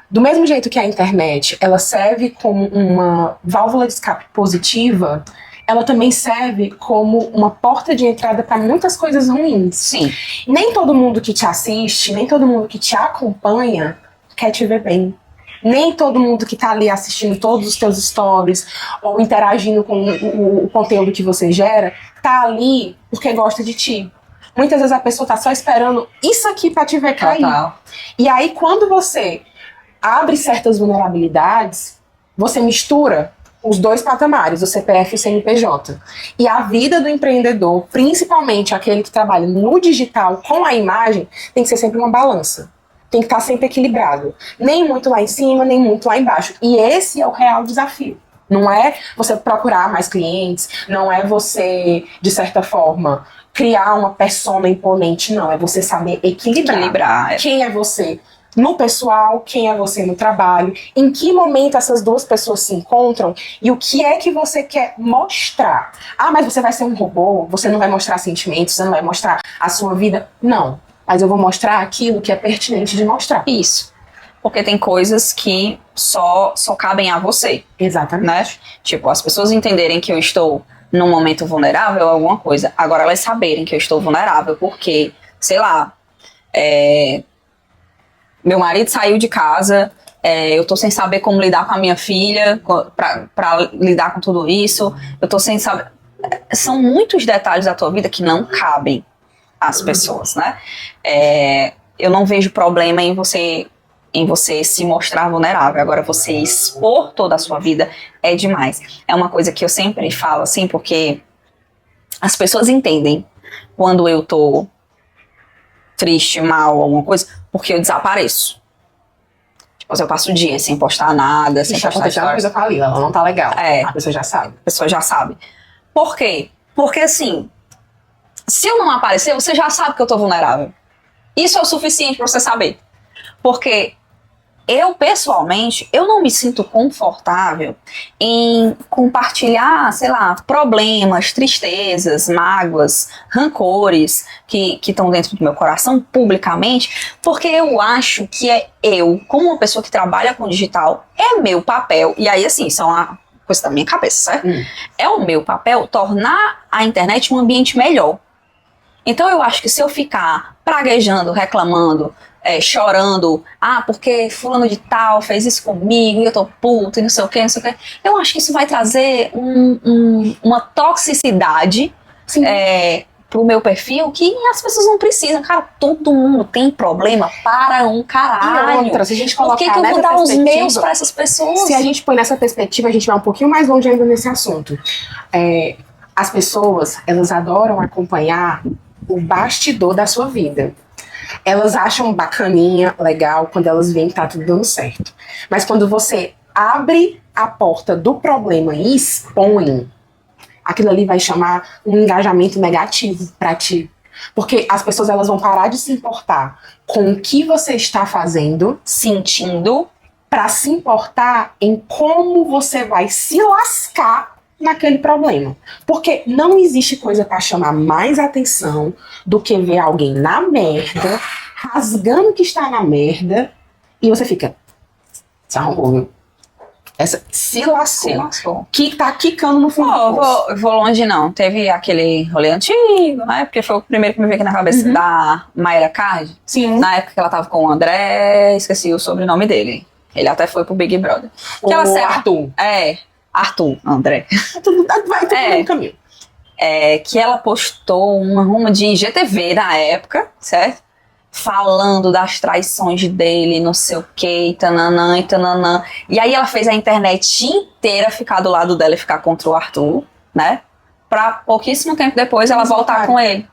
do mesmo jeito que a internet, ela serve como uma válvula de escape positiva, ela também serve como uma porta de entrada para muitas coisas ruins. Sim. Nem todo mundo que te assiste, nem todo mundo que te acompanha quer te ver bem. Nem todo mundo que tá ali assistindo todos os teus stories ou interagindo com o conteúdo que você gera, tá ali porque gosta de ti. Muitas vezes a pessoa tá só esperando isso aqui pra te ver cair. Total. E aí quando você abre certas vulnerabilidades, você mistura os dois patamares, o CPF e o CNPJ. E a vida do empreendedor, principalmente aquele que trabalha no digital com a imagem, tem que ser sempre uma balança. Tem que estar sempre equilibrado. Nem muito lá em cima, nem muito lá embaixo. E esse é o real desafio. Não é você procurar mais clientes, não é você, de certa forma, criar uma persona imponente, não. É você saber equilibrar. Quem é você no pessoal, quem é você no trabalho, em que momento essas duas pessoas se encontram e o que é que você quer mostrar. Ah, mas você vai ser um robô, você não vai mostrar sentimentos, você não vai mostrar a sua vida. Não. Mas eu vou mostrar aquilo que é pertinente de mostrar. Isso. Porque tem coisas que só cabem a você. Exatamente. Né? Tipo, as pessoas entenderem que eu estou num momento vulnerável é alguma coisa. Agora, elas saberem que eu estou vulnerável porque, sei lá, meu marido saiu de casa, eu tô sem saber como lidar com a minha filha, pra lidar com tudo isso, eu tô sem saber... São muitos detalhes da tua vida que não cabem às pessoas, né? Eu não vejo problema em você se mostrar vulnerável. Agora, você expor toda a sua vida é demais. É uma coisa que eu sempre falo, assim, porque as pessoas entendem quando eu tô triste, mal, alguma coisa, porque eu desapareço. Tipo, eu passo o dia sem postar nada, sem postar stories. Uma coisa com a Lila, ela não tá legal. A pessoa já sabe. A pessoa já sabe. Por quê? Porque, assim, se eu não aparecer, você já sabe que eu tô vulnerável. Isso é o suficiente pra você saber. Porque eu, pessoalmente, eu não me sinto confortável em compartilhar, sei lá, problemas, tristezas, mágoas, rancores que estão dentro do meu coração publicamente, porque eu acho que eu, como uma pessoa que trabalha com digital, é meu papel, e aí, assim, isso é uma coisa da minha cabeça, certo? É o meu papel tornar a internet um ambiente melhor. Então eu acho que se eu ficar praguejando, reclamando, chorando, porque fulano de tal fez isso comigo e eu tô puto e não sei o que, eu acho que isso vai trazer uma toxicidade pro meu perfil que as pessoas não precisam. Cara, todo mundo tem problema para um caralho. E outra, se a gente colocar por que eu vou dar os meus para essas pessoas? Se a gente põe nessa perspectiva, a gente vai um pouquinho mais longe ainda nesse assunto. As pessoas, elas adoram acompanhar o bastidor da sua vida. Elas acham bacaninha, legal, quando elas veem que tá tudo dando certo. Mas quando você abre a porta do problema e expõe, aquilo ali vai chamar um engajamento negativo pra ti. Porque as pessoas, elas vão parar de se importar com o que você está fazendo, sentindo, pra se importar em como você vai se lascar naquele problema. Porque não existe coisa pra chamar mais atenção do que ver alguém na merda, rasgando que está na merda E você fica, se arrombou, viu? Essa se lascou. Que tá quicando no fundo do poço. Vou longe não. Teve aquele rolê antigo, né? Porque foi o primeiro que me veio aqui na cabeça, da Mayra Card. Sim. Na época que ela tava com o André, esqueci o sobrenome dele. Ele até foi pro Big Brother. O Arthur. Arthur, André. Vai tudo no caminho. Que ela postou uma de GTV na época, certo? Falando das traições dele, não sei o que, tananã e tananã. E aí ela fez a internet inteira ficar do lado dela e ficar contra o Arthur, né? Pra pouquíssimo tempo depois ela voltar com ele.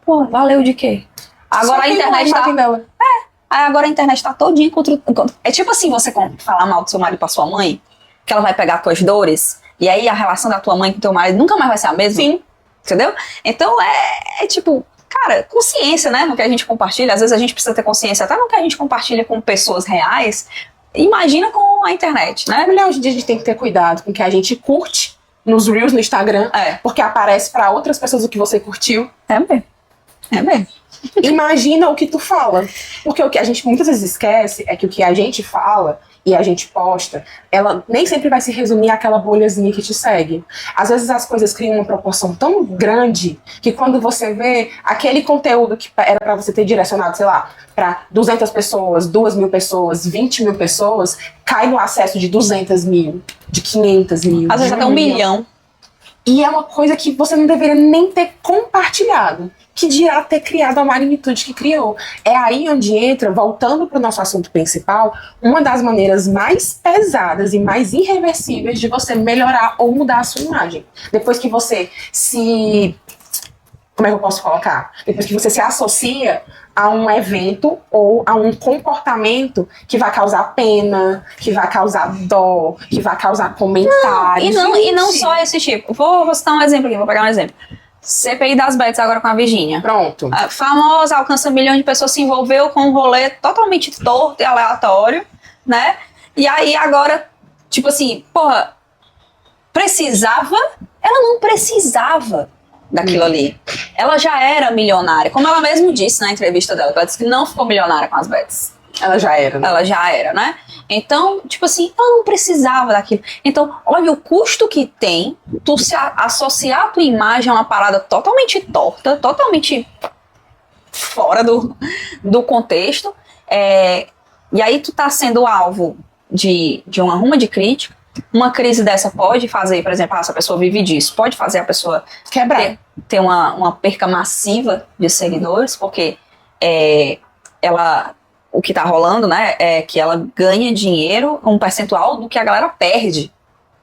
Pô, valeu de quê? Agora a internet tá... Aí agora a internet tá todinha contra... É tipo assim, você falar mal do seu marido pra sua mãe, que ela vai pegar tuas dores, e aí a relação da tua mãe com teu marido nunca mais vai ser a mesma. Sim. Entendeu? Então é tipo... Cara, consciência, né, no que a gente compartilha. Às vezes a gente precisa ter consciência até no que a gente compartilha com pessoas reais. Imagina com a internet, né? Mulher, hoje em dia a gente tem que ter cuidado com o que a gente curte nos Reels, no Instagram, porque aparece pra outras pessoas o que você curtiu. É mesmo. Imagina o que tu fala. Porque o que a gente muitas vezes esquece é que o que a gente fala e a gente posta, ela nem sempre vai se resumir àquela bolhazinha que te segue. Às vezes as coisas criam uma proporção tão grande que quando você vê aquele conteúdo que era pra você ter direcionado, sei lá, pra 200 pessoas, 2.000 pessoas, 20.000 pessoas, cai no acesso de 200.000, de 500.000. Às vezes até 1 milhão. E é uma coisa que você não deveria nem ter compartilhado, que dirá ter criado a magnitude que criou. É aí onde entra, voltando para o nosso assunto principal, uma das maneiras mais pesadas e mais irreversíveis de você melhorar ou mudar a sua imagem. Depois que você se... Como é que eu posso colocar? Depois que você se associa a um evento ou a um comportamento que vai causar pena, que vai causar dó, que vai causar comentários. E não só esse tipo. Vou citar um exemplo aqui, vou pegar um exemplo. CPI das Bets agora com a Virgínia. Pronto. A famosa, alcança 1 milhão de pessoas, se envolveu com um rolê totalmente torto e aleatório, né? E aí agora, tipo assim, porra, precisava? Ela não precisava daquilo ali. Ela já era milionária. Como ela mesmo disse na entrevista dela, ela disse que não ficou milionária com as bets. Ela já era, né? Ela já era, né? Então, tipo assim, ela não precisava daquilo. Então, olha o custo que tem tu se associar a tua imagem a uma parada totalmente torta, totalmente fora do contexto. E aí tu tá sendo alvo de uma ruma de crítica. Uma crise dessa pode fazer, por exemplo, essa pessoa vive disso, pode fazer a pessoa quebrar, ter uma perca massiva de seguidores, porque o que tá rolando, né, é que ela ganha dinheiro, um percentual do que a galera perde,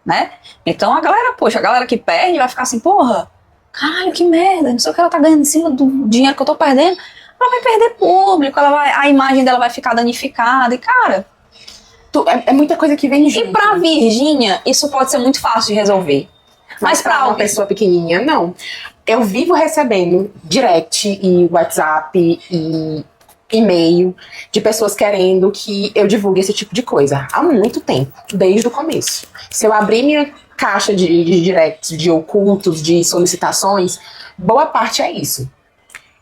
né? Então a galera que perde vai ficar assim, porra, caralho, que merda, não sei o que ela tá ganhando em cima do dinheiro que eu tô perdendo. Ela vai perder público, a imagem dela vai ficar danificada, e cara... É muita coisa que vem junto. E pra Virgínia, isso pode ser muito fácil de resolver. Mas pra uma pessoa pequenininha, não. Eu vivo recebendo direct e WhatsApp e e-mail de pessoas querendo que eu divulgue esse tipo de coisa. Há muito tempo, desde o começo. Se eu abrir minha caixa de directs, de ocultos, de solicitações, boa parte é isso.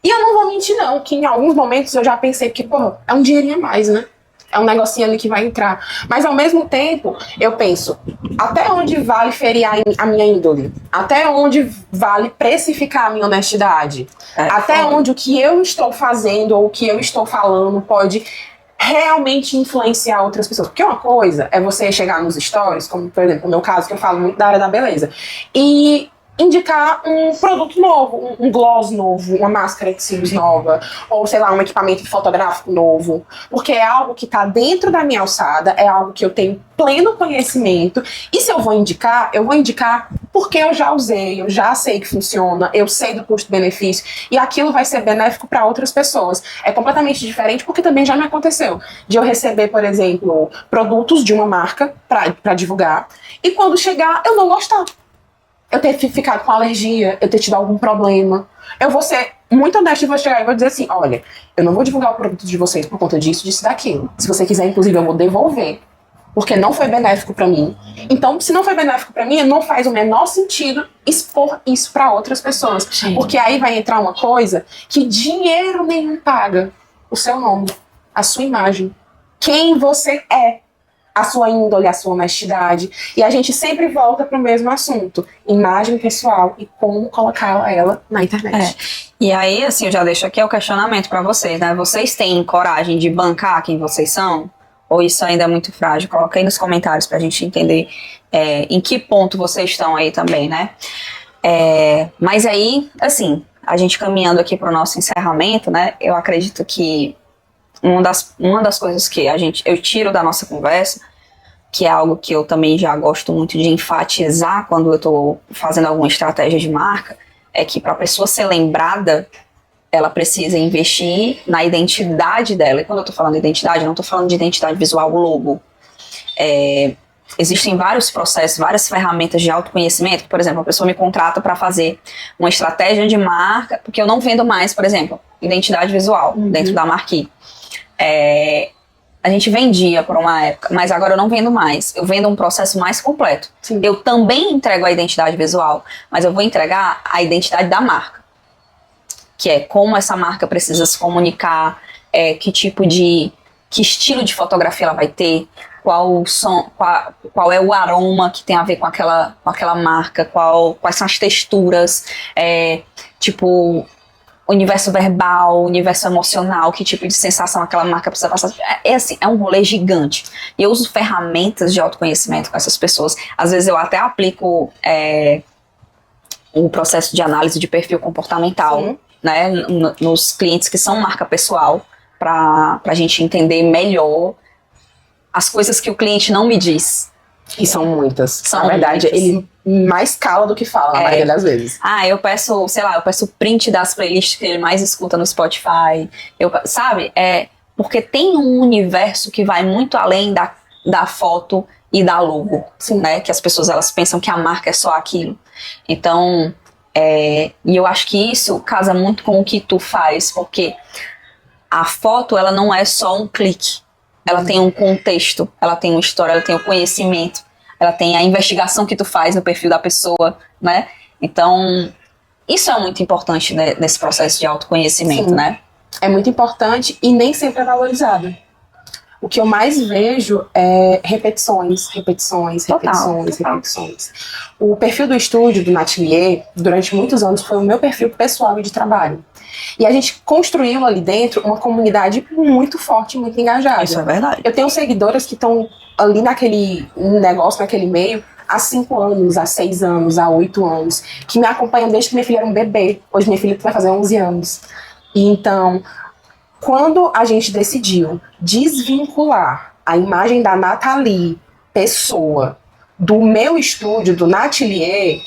E eu não vou mentir não, que em alguns momentos eu já pensei que, pô, é um dinheirinho a mais, né? É um negocinho ali que vai entrar. Mas ao mesmo tempo, eu penso, até onde vale ferir a minha índole? Até onde vale precificar a minha honestidade? Até onde o que eu estou fazendo ou o que eu estou falando pode realmente influenciar outras pessoas? Porque uma coisa é você chegar nos stories, como por exemplo no meu caso, que eu falo muito da área da beleza, e indicar um produto novo, um gloss novo, uma máscara de cílios nova, ou sei lá, um equipamento fotográfico novo, porque é algo que tá dentro da minha alçada, é algo que eu tenho pleno conhecimento, e se eu vou indicar porque eu já usei, eu já sei que funciona, eu sei do custo-benefício, e aquilo vai ser benéfico para outras pessoas. É completamente diferente porque também já me aconteceu de eu receber, por exemplo, produtos de uma marca para divulgar, e quando chegar eu não gostar. Eu ter ficado com alergia, eu ter tido algum problema. Eu vou ser muito honesta e vou chegar e vou dizer assim, olha, eu não vou divulgar o produto de vocês por conta disso, disso, daquilo. Se você quiser, inclusive, eu vou devolver, porque não foi benéfico pra mim. Então, se não foi benéfico pra mim, não faz o menor sentido expor isso pra outras pessoas. Sim. Porque aí vai entrar uma coisa que dinheiro nenhum paga: o seu nome, a sua imagem. Quem você é. A sua índole, a sua honestidade. E a gente sempre volta para o mesmo assunto. Imagem pessoal e como colocar ela na internet. E aí, assim, eu já deixo aqui o questionamento para vocês, né? Vocês têm coragem de bancar quem vocês são? Ou isso ainda é muito frágil? Coloca aí nos comentários pra gente entender em que ponto vocês estão aí também, né? Mas aí, assim, a gente caminhando aqui pro nosso encerramento, né? Eu acredito que uma das coisas que eu tiro da nossa conversa, que é algo que eu também já gosto muito de enfatizar quando eu estou fazendo alguma estratégia de marca, é que para a pessoa ser lembrada, ela precisa investir na identidade dela. E quando eu estou falando de identidade, eu não estou falando de identidade visual, logo. Existem vários processos, várias ferramentas de autoconhecimento. Por exemplo, a pessoa me contrata para fazer uma estratégia de marca, porque eu não vendo mais, por exemplo, identidade visual dentro da Marquee. A gente vendia por uma época, mas agora eu não vendo mais. Eu vendo um processo mais completo. Sim. Eu também entrego a identidade visual, mas eu vou entregar a identidade da marca. Que é como essa marca precisa se comunicar, que estilo de fotografia ela vai ter, qual o som, qual é o aroma que tem a ver com aquela marca, quais são as texturas, universo verbal, universo emocional, que tipo de sensação aquela marca precisa passar. É um rolê gigante. E eu uso ferramentas de autoconhecimento com essas pessoas. Às vezes eu até aplico o processo de análise de perfil comportamental, né, nos clientes que são marca pessoal, para a gente entender melhor as coisas que o cliente não me diz. E são muitas. Na verdade, ele mais cala do que fala, na maioria das vezes. Eu peço print das playlists que ele mais escuta no Spotify. Sabe? Porque tem um universo que vai muito além da foto e da logo. Sim. Né? Que as pessoas elas pensam que a marca é só aquilo. Então, e eu acho que isso casa muito com o que tu faz, porque a foto ela não é só um clique. Ela tem um contexto, ela tem uma história, ela tem o conhecimento, ela tem a investigação que tu faz no perfil da pessoa, né? Então, isso é muito importante, né, nesse processo de autoconhecimento, né? É muito importante e nem sempre é valorizado. O que eu mais vejo é repetições. Total. O perfil do estúdio, do Natelier, durante muitos anos foi o meu perfil pessoal e de trabalho. E a gente construiu ali dentro uma comunidade muito forte, muito engajada. Isso é verdade. Eu tenho seguidoras que estão ali naquele negócio, naquele meio, há 5 anos, há 6 anos, há 8 anos, que me acompanham desde que minha filha era um bebê. Hoje minha filha vai fazer 11 anos. E então, quando a gente decidiu desvincular a imagem da Nathalie, pessoa, do meu estúdio, do Natelier,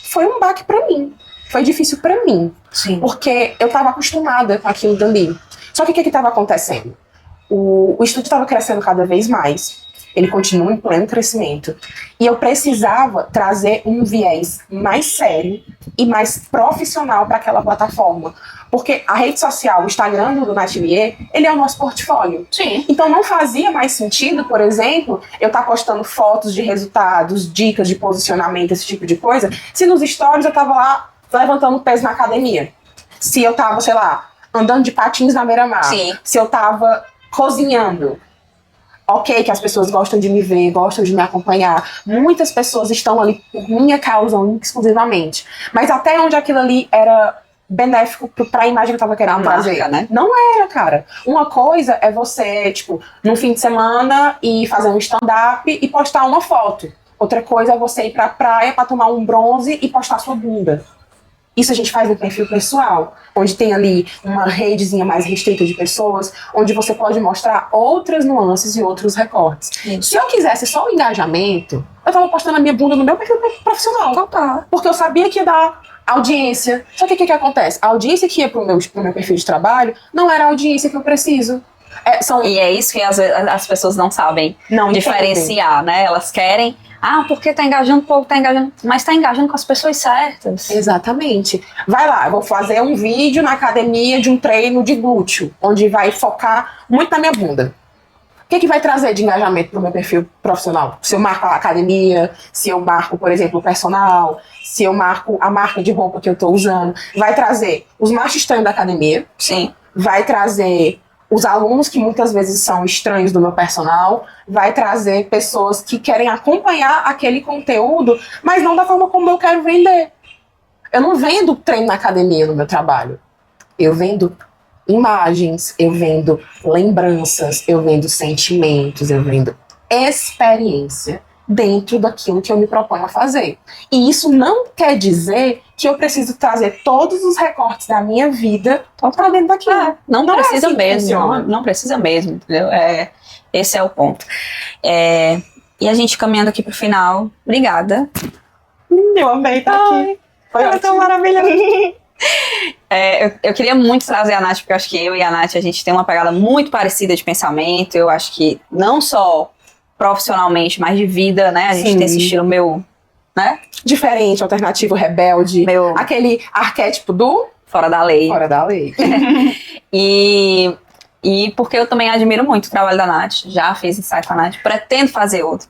foi um baque pra mim. Foi difícil pra mim. Sim. Porque eu tava acostumada com aquilo dali. Só que o que estava acontecendo? O estúdio estava crescendo cada vez mais. Ele continua em pleno crescimento. E eu precisava trazer um viés mais sério e mais profissional para aquela plataforma. Porque a rede social, o Instagram do Natelier, ele é o nosso portfólio. Sim. Então não fazia mais sentido, por exemplo, eu estar postando fotos de resultados, dicas de posicionamento, esse tipo de coisa, se nos stories eu estava lá levantando peso na academia. Se eu tava, sei lá, andando de patins na beira-mar. Sim. Se eu tava cozinhando. Ok, que as pessoas gostam de me ver, gostam de me acompanhar. Muitas pessoas estão ali por minha causa, exclusivamente. Mas até onde aquilo ali era benéfico pra imagem que eu tava querendo trazer. Marca, né? Não era, cara. Uma coisa é você, num fim de semana e fazer um stand-up e postar uma foto. Outra coisa é você ir pra praia pra tomar um bronze e postar sua bunda. Isso a gente faz no perfil pessoal, onde tem ali uma redezinha mais restrita de pessoas, onde você pode mostrar outras nuances e outros recortes. Se eu quisesse só o engajamento, eu tava postando a minha bunda no meu perfil profissional. Total. Porque eu sabia que ia dar audiência. Só que o que acontece? A audiência que ia pro meu perfil de trabalho não era a audiência que eu preciso. E é isso que as pessoas não sabem diferenciar, né? Elas querem... porque tá engajando, o povo tá engajando, mas tá engajando com as pessoas certas. Exatamente. Vai lá, eu vou fazer um vídeo na academia de um treino de glúteo, onde vai focar muito na minha bunda. O que vai trazer de engajamento pro meu perfil profissional? Se eu marco a academia, se eu marco, por exemplo, o personal, se eu marco a marca de roupa que eu tô usando, vai trazer os machos estranhos da academia. Sim. Vai trazer os alunos que muitas vezes são estranhos do meu personal, vai trazer pessoas que querem acompanhar aquele conteúdo, mas não da forma como eu quero vender. Eu não vendo treino na academia no meu trabalho. Eu vendo imagens, eu vendo lembranças, eu vendo sentimentos, eu vendo experiência dentro daquilo que eu me proponho a fazer. E isso não quer dizer que eu preciso trazer todos os recortes da minha vida para dentro daquilo. Não precisa assim mesmo, não precisa mesmo, entendeu? Esse é o ponto. E a gente caminhando aqui pro final, obrigada. Eu amei estar aqui. Foi tão maravilhoso. Eu queria muito trazer a Nath, porque eu acho que eu e a Nath, a gente tem uma pegada muito parecida de pensamento. Eu acho que não só profissionalmente, mas de vida, né? A gente Sim. tem esse estilo meu, né? Diferente, alternativo, rebelde. Aquele arquétipo do Fora da lei. Fora da lei. E porque eu também admiro muito o trabalho da Nath. Já fiz ensaio com a Nath, pretendo fazer outro.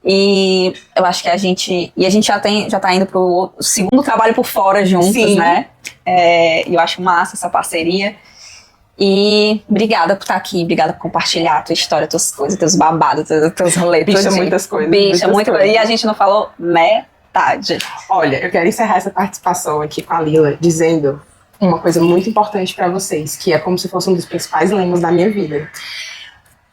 E eu acho que a gente já tá indo pro segundo trabalho por fora juntos, Sim. né? Eu acho massa essa parceria. E obrigada por estar aqui, obrigada por compartilhar a tua história, tuas coisas, teus babados, teus rolês. Bicha, muitas coisas. Bicha, muitas coisa. E a gente não falou metade. Olha, eu quero encerrar essa participação aqui com a Lila dizendo uma coisa muito importante pra vocês, que é como se fosse um dos principais lemas da minha vida.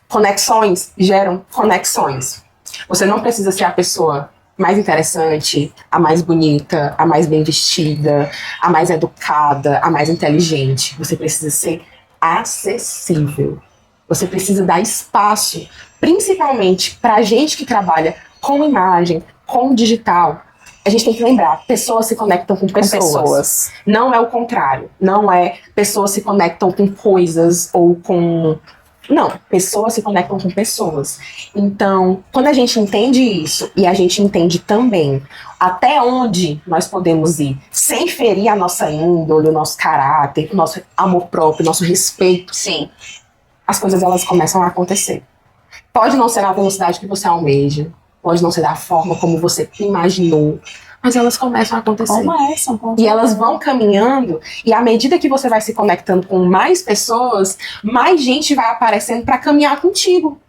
Conexões geram conexões. Você não precisa ser a pessoa mais interessante, a mais bonita, a mais bem vestida, a mais educada, a mais inteligente. Você precisa ser acessível. Você precisa dar espaço, principalmente pra gente que trabalha com imagem, com digital. A gente tem que lembrar, pessoas se conectam com pessoas. Não é o contrário. Não é pessoas se conectam com coisas ou com... Não, pessoas se conectam com pessoas. Então, quando a gente entende isso, e a gente entende também até onde nós podemos ir, sem ferir a nossa índole, o nosso caráter, o nosso amor próprio, o nosso respeito, Sim. as coisas elas começam a acontecer. Pode não ser na velocidade que você almeja, pode não ser da forma como você imaginou, mas elas começam a acontecer. E elas vão caminhando, e à medida que você vai se conectando com mais pessoas, mais gente vai aparecendo para caminhar contigo.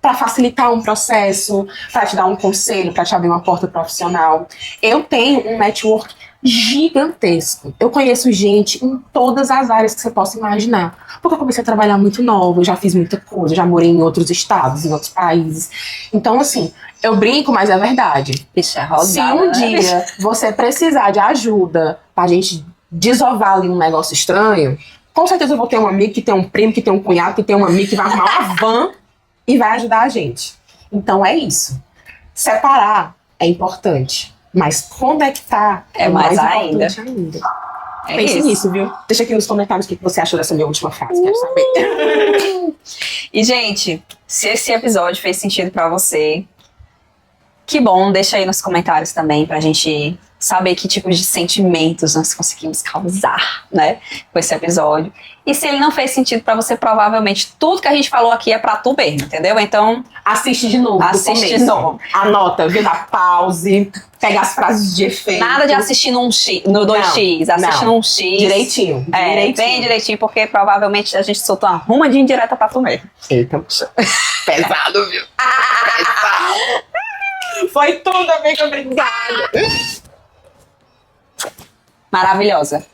Para facilitar um processo, para te dar um conselho, para te abrir uma porta profissional. Eu tenho um network gigantesco. Eu conheço gente em todas as áreas que você possa imaginar. Porque eu comecei a trabalhar muito nova, eu já fiz muita coisa, já morei em outros estados, em outros países. Então, assim, eu brinco, mas é verdade. Bicha rodada, se um dia você precisar de ajuda pra gente desovar ali um negócio estranho, com certeza eu vou ter um amigo que tem um primo, que tem um cunhado, que tem um amigo que vai arrumar uma van e vai ajudar a gente. Então é isso. Separar é importante, mas conectar é mais importante ainda. Pense nisso, viu? Deixa aqui nos comentários o que você achou dessa minha última frase, quero saber. E, gente, se esse episódio fez sentido pra você, que bom, deixa aí nos comentários também pra gente saber que tipo de sentimentos nós conseguimos causar, né, com esse episódio. E se ele não fez sentido pra você, provavelmente tudo que a gente falou aqui é pra tu mesmo, entendeu? Então, assiste de novo. Assiste de novo. Anota, vê na pause, pega as frases de efeito. Nada de assistir no 2x, assiste num X. Direitinho. Bem direitinho, porque provavelmente a gente soltou uma ruma de indireta pra tu mesmo. Eita, pesado, viu? Pesado. Foi tudo, amiga, obrigada. Maravilhosa.